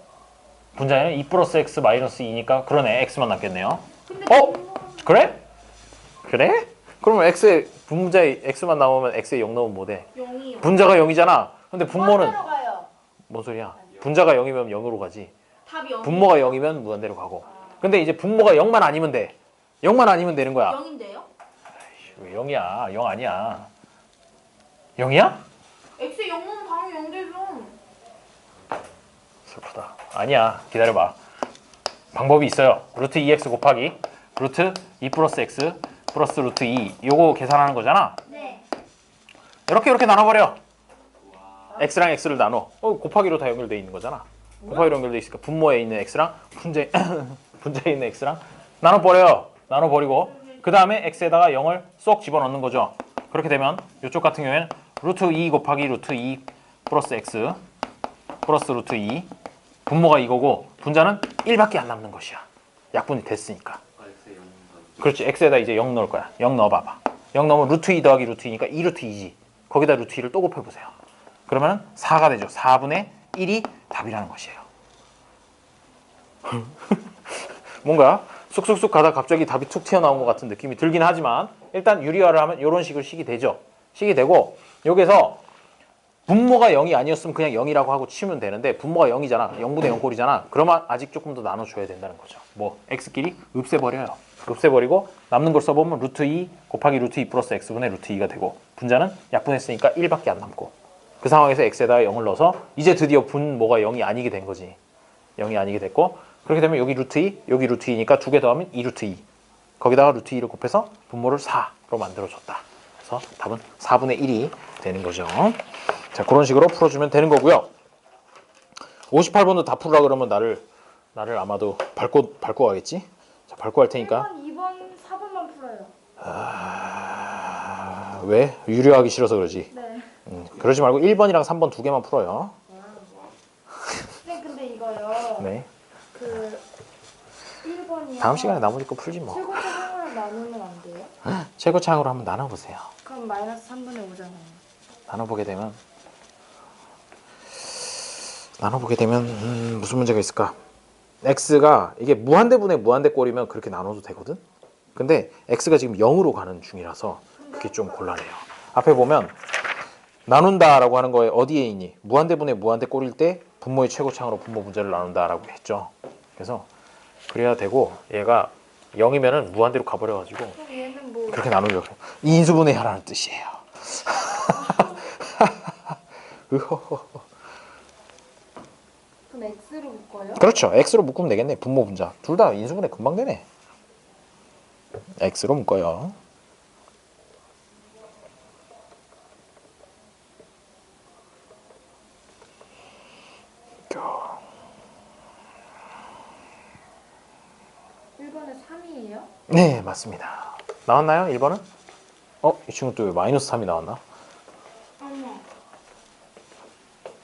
S1: 분자에는 2 플러스 x 마이너스 2니까 그러네. x만 남겠네요.
S2: 근데
S1: 어?
S2: 분모는
S1: 그래? 그래? 그러면 x에 분자에 x만 나오면 x에 0 넣으면 뭐 돼?
S2: 0이요.
S1: 분자가 0이잖아. 근데 분모는
S4: 무한대로 가요.
S1: 뭔 소리야? 분자가 0이면 0으로 가지.
S2: 답이 0.
S1: 분모가 0이면 무한대로 가고. 근데 이제 분모가 0만 아니면 돼. 0만 아니면 되는 거야.
S2: 0인데요?
S1: 왜 0이야? 0 아니야. 0이야?
S2: X 0은 당연히 0 되죠.
S1: 슬프다. 아니야. 기다려봐. 방법이 있어요. 루트 2x 곱하기 루트 2 플러스 x 플러스 루트 2 요거 계산하는 거잖아.
S2: 네.
S1: 이렇게 나눠버려. x랑 x를 나눠. 곱하기로 다 연결돼 있는 거잖아. 곱하기로 연결돼 있으니까 분모에 있는 x랑 분자에 있는 x랑 나눠버려요. 나눠버리고 그 다음에 x에다가 0을 쏙 집어넣는 거죠. 그렇게 되면 이쪽 같은 경우에는 루트 2 곱하기 루트 2 플러스 x 플러스 루트 2 분모가 이거고 분자는 1밖에 안 남는 것이야. 약분이 됐으니까.
S3: X 0
S1: 그렇지. x에다 이제 0 넣을 거야. 0 넣어봐봐. 0 넣으면 루트 2 더하기 루트 2니까 2 루트 2지. 거기다 루트 2를 또 곱해보세요. 그러면 4가 되죠. 4분의 1이 답이라는 것이에요. 뭔가 쑥쑥쑥 가다 갑자기 답이 툭 튀어나온 것 같은 느낌이 들긴 하지만 일단 유리화를 하면 이런 식으로 식이 되죠. 식이 되고 여기서 분모가 0이 아니었으면 그냥 0이라고 하고 치면 되는데 분모가 0이잖아. 0분의 0 꼴이잖아. 그러면 아직 조금 더 나눠줘야 된다는 거죠. 뭐 x끼리 없애버려요. 없애버리고 남는 걸 써보면 루트 2 곱하기 루트 2 플러스 x분의 루트 2가 되고 분자는 약분했으니까 1밖에 안 남고 그 상황에서 x에다가 0을 넣어서 이제 드디어 분모가 0이 아니게 된 거지. 0이 아니게 됐고 그렇게 되면 여기 루트 2, 여기 루트 2니까 두 개 더하면 2 루트 2 거기다가 루트 2를 곱해서 분모를 4로 만들어줬다. 그래서 답은 4분의 1이 되는 거죠. 자, 그런 식으로 풀어주면 되는 거고요. 58번도 다 풀으라 그러면 나를 아마도 밟고 가겠지? 자, 밟고 할 테니까.
S4: 1번, 2번, 4번만 풀어요.
S1: 왜? 유료하기 싫어서 그러지.
S4: 네.
S1: 그러지 말고 1번이랑 3번 두 개만 풀어요.
S4: 네, 근데 이거요.
S1: 네.
S4: 그 1번이요.
S1: 다음 시간에 나머지 거 풀지 뭐.
S4: 최고차항으로 나누면 안 돼요?
S1: 최고차항으로 한번 나눠보세요.
S4: 그럼 마이너스 3분의 5잖아요.
S1: 나눠보게 되면 무슨 문제가 있을까? x가 이게 무한대분의 무한대 꼴이면 그렇게 나눠도 되거든. 근데 x가 지금 0으로 가는 중이라서 그게 좀 곤란해요. 앞에 보면 나눈다라고 하는 거에 어디에 있니? 무한대분의 무한대 꼴일 때 분모의 최고차항으로 분모 분자를 나눈다라고 했죠. 그래서 그래야 되고 얘가 0이면은 무한대로 가버려가지고
S4: 그럼 얘는 뭐
S1: 그렇게 나누려고 해요. 인수분해하라는 뜻이에요. 으허허허.
S4: 그럼 x로 묶어요?
S1: 그렇죠. x로 묶으면 되겠네. 분모 분자. 둘 다 인수분해 금방 되네. x로 묶어요. 자,
S4: 1번에 3이에요?
S1: 네, 맞습니다. 나왔나요? 1번은? 이 친구 또 왜 마이너스 3이 나왔나?
S2: 어머.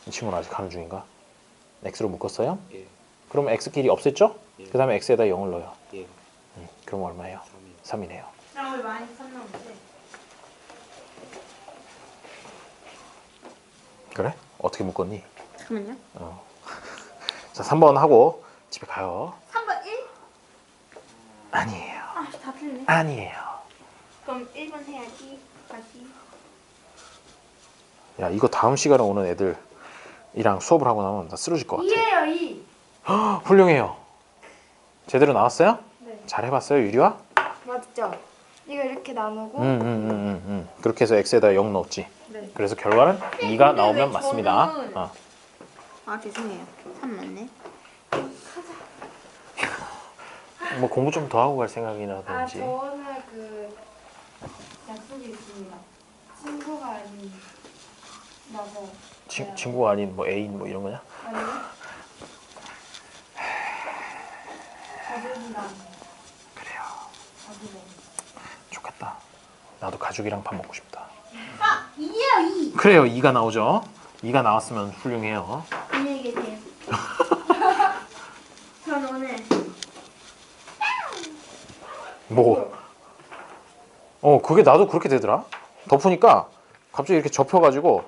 S1: 이 친구는 아직 가는 중인가? x로 묶었어요?
S3: 예.
S1: 그럼 x끼리 없앴죠?
S3: 예.
S1: 그 다음에 x에다 0을 넣어요.
S3: 예.
S1: 그럼 얼마예요?
S3: 3이요.
S1: 3이네요.
S2: 나왜 많이 샀나보지?
S1: 그래? 어떻게 묶었니?
S2: 잠깐만요.
S1: 자, 3번 하고 집에 가요.
S2: 3번 1?
S1: 아니에요.
S2: 다 틀리네.
S1: 아니에요.
S2: 그럼 1번 해야지. 다시.
S1: 야, 이거 다음 시간에 오는 애들이랑 수업을 하고 나면 나 쓰러질 것 같아.
S2: 2예요 2.
S1: 훌륭해요. 제대로 나왔어요?
S4: 네.
S1: 잘 해봤어요, 유리화?
S4: 맞죠? 이거 이렇게 나누고
S1: 그렇게 해서 x에다 0 넣었지.
S4: 네.
S1: 그래서 결과는 2가 나오면
S2: 왜
S1: 맞습니다.
S2: 저는- 아 죄송해요. 3 맞네.
S1: 뭐 공부 좀 더 하고 갈
S4: 아
S1: 생각이라든지.
S4: 저는 그 약속이 있습니다. 친구가 아닌 나서
S1: 친구가 아닌 뭐 애인 뭐 이런 거냐?
S4: 아니요. 가족이랑
S1: 그래요.
S4: 가족이랑
S1: 좋겠다. 나도 가족이랑 밥 먹고 싶다.
S2: 아 2예요 2.
S1: 그래요. 2가 나오죠. 2가 나왔으면 훌륭해요.
S2: 안녕히 계세요. 전 오늘
S1: 뭐? 그게 나도 그렇게 되더라. 덮으니까 갑자기 이렇게 접혀가지고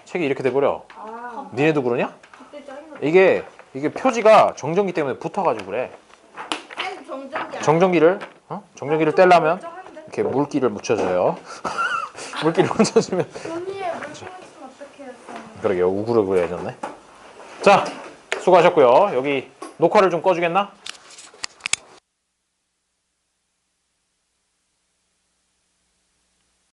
S1: 책이 이렇게 돼버려.
S4: 아
S1: 니네도 그러냐?
S2: 갑자기 짜증나.
S1: 이게 표지가 정전기 때문에 붙어가지고 그래.
S2: 쌤 정전기.
S1: 정전기를 떼려면
S4: 멀쩡한데?
S1: 이렇게 물기를 묻혀줘요. 물기를 묻혀주면
S4: 언니의 물총을 쓰면 어떻게 했어요?
S1: 그러게요. 우그러그해졌네. 자, 수고하셨고요. 여기 녹화를 좀 꺼주겠나?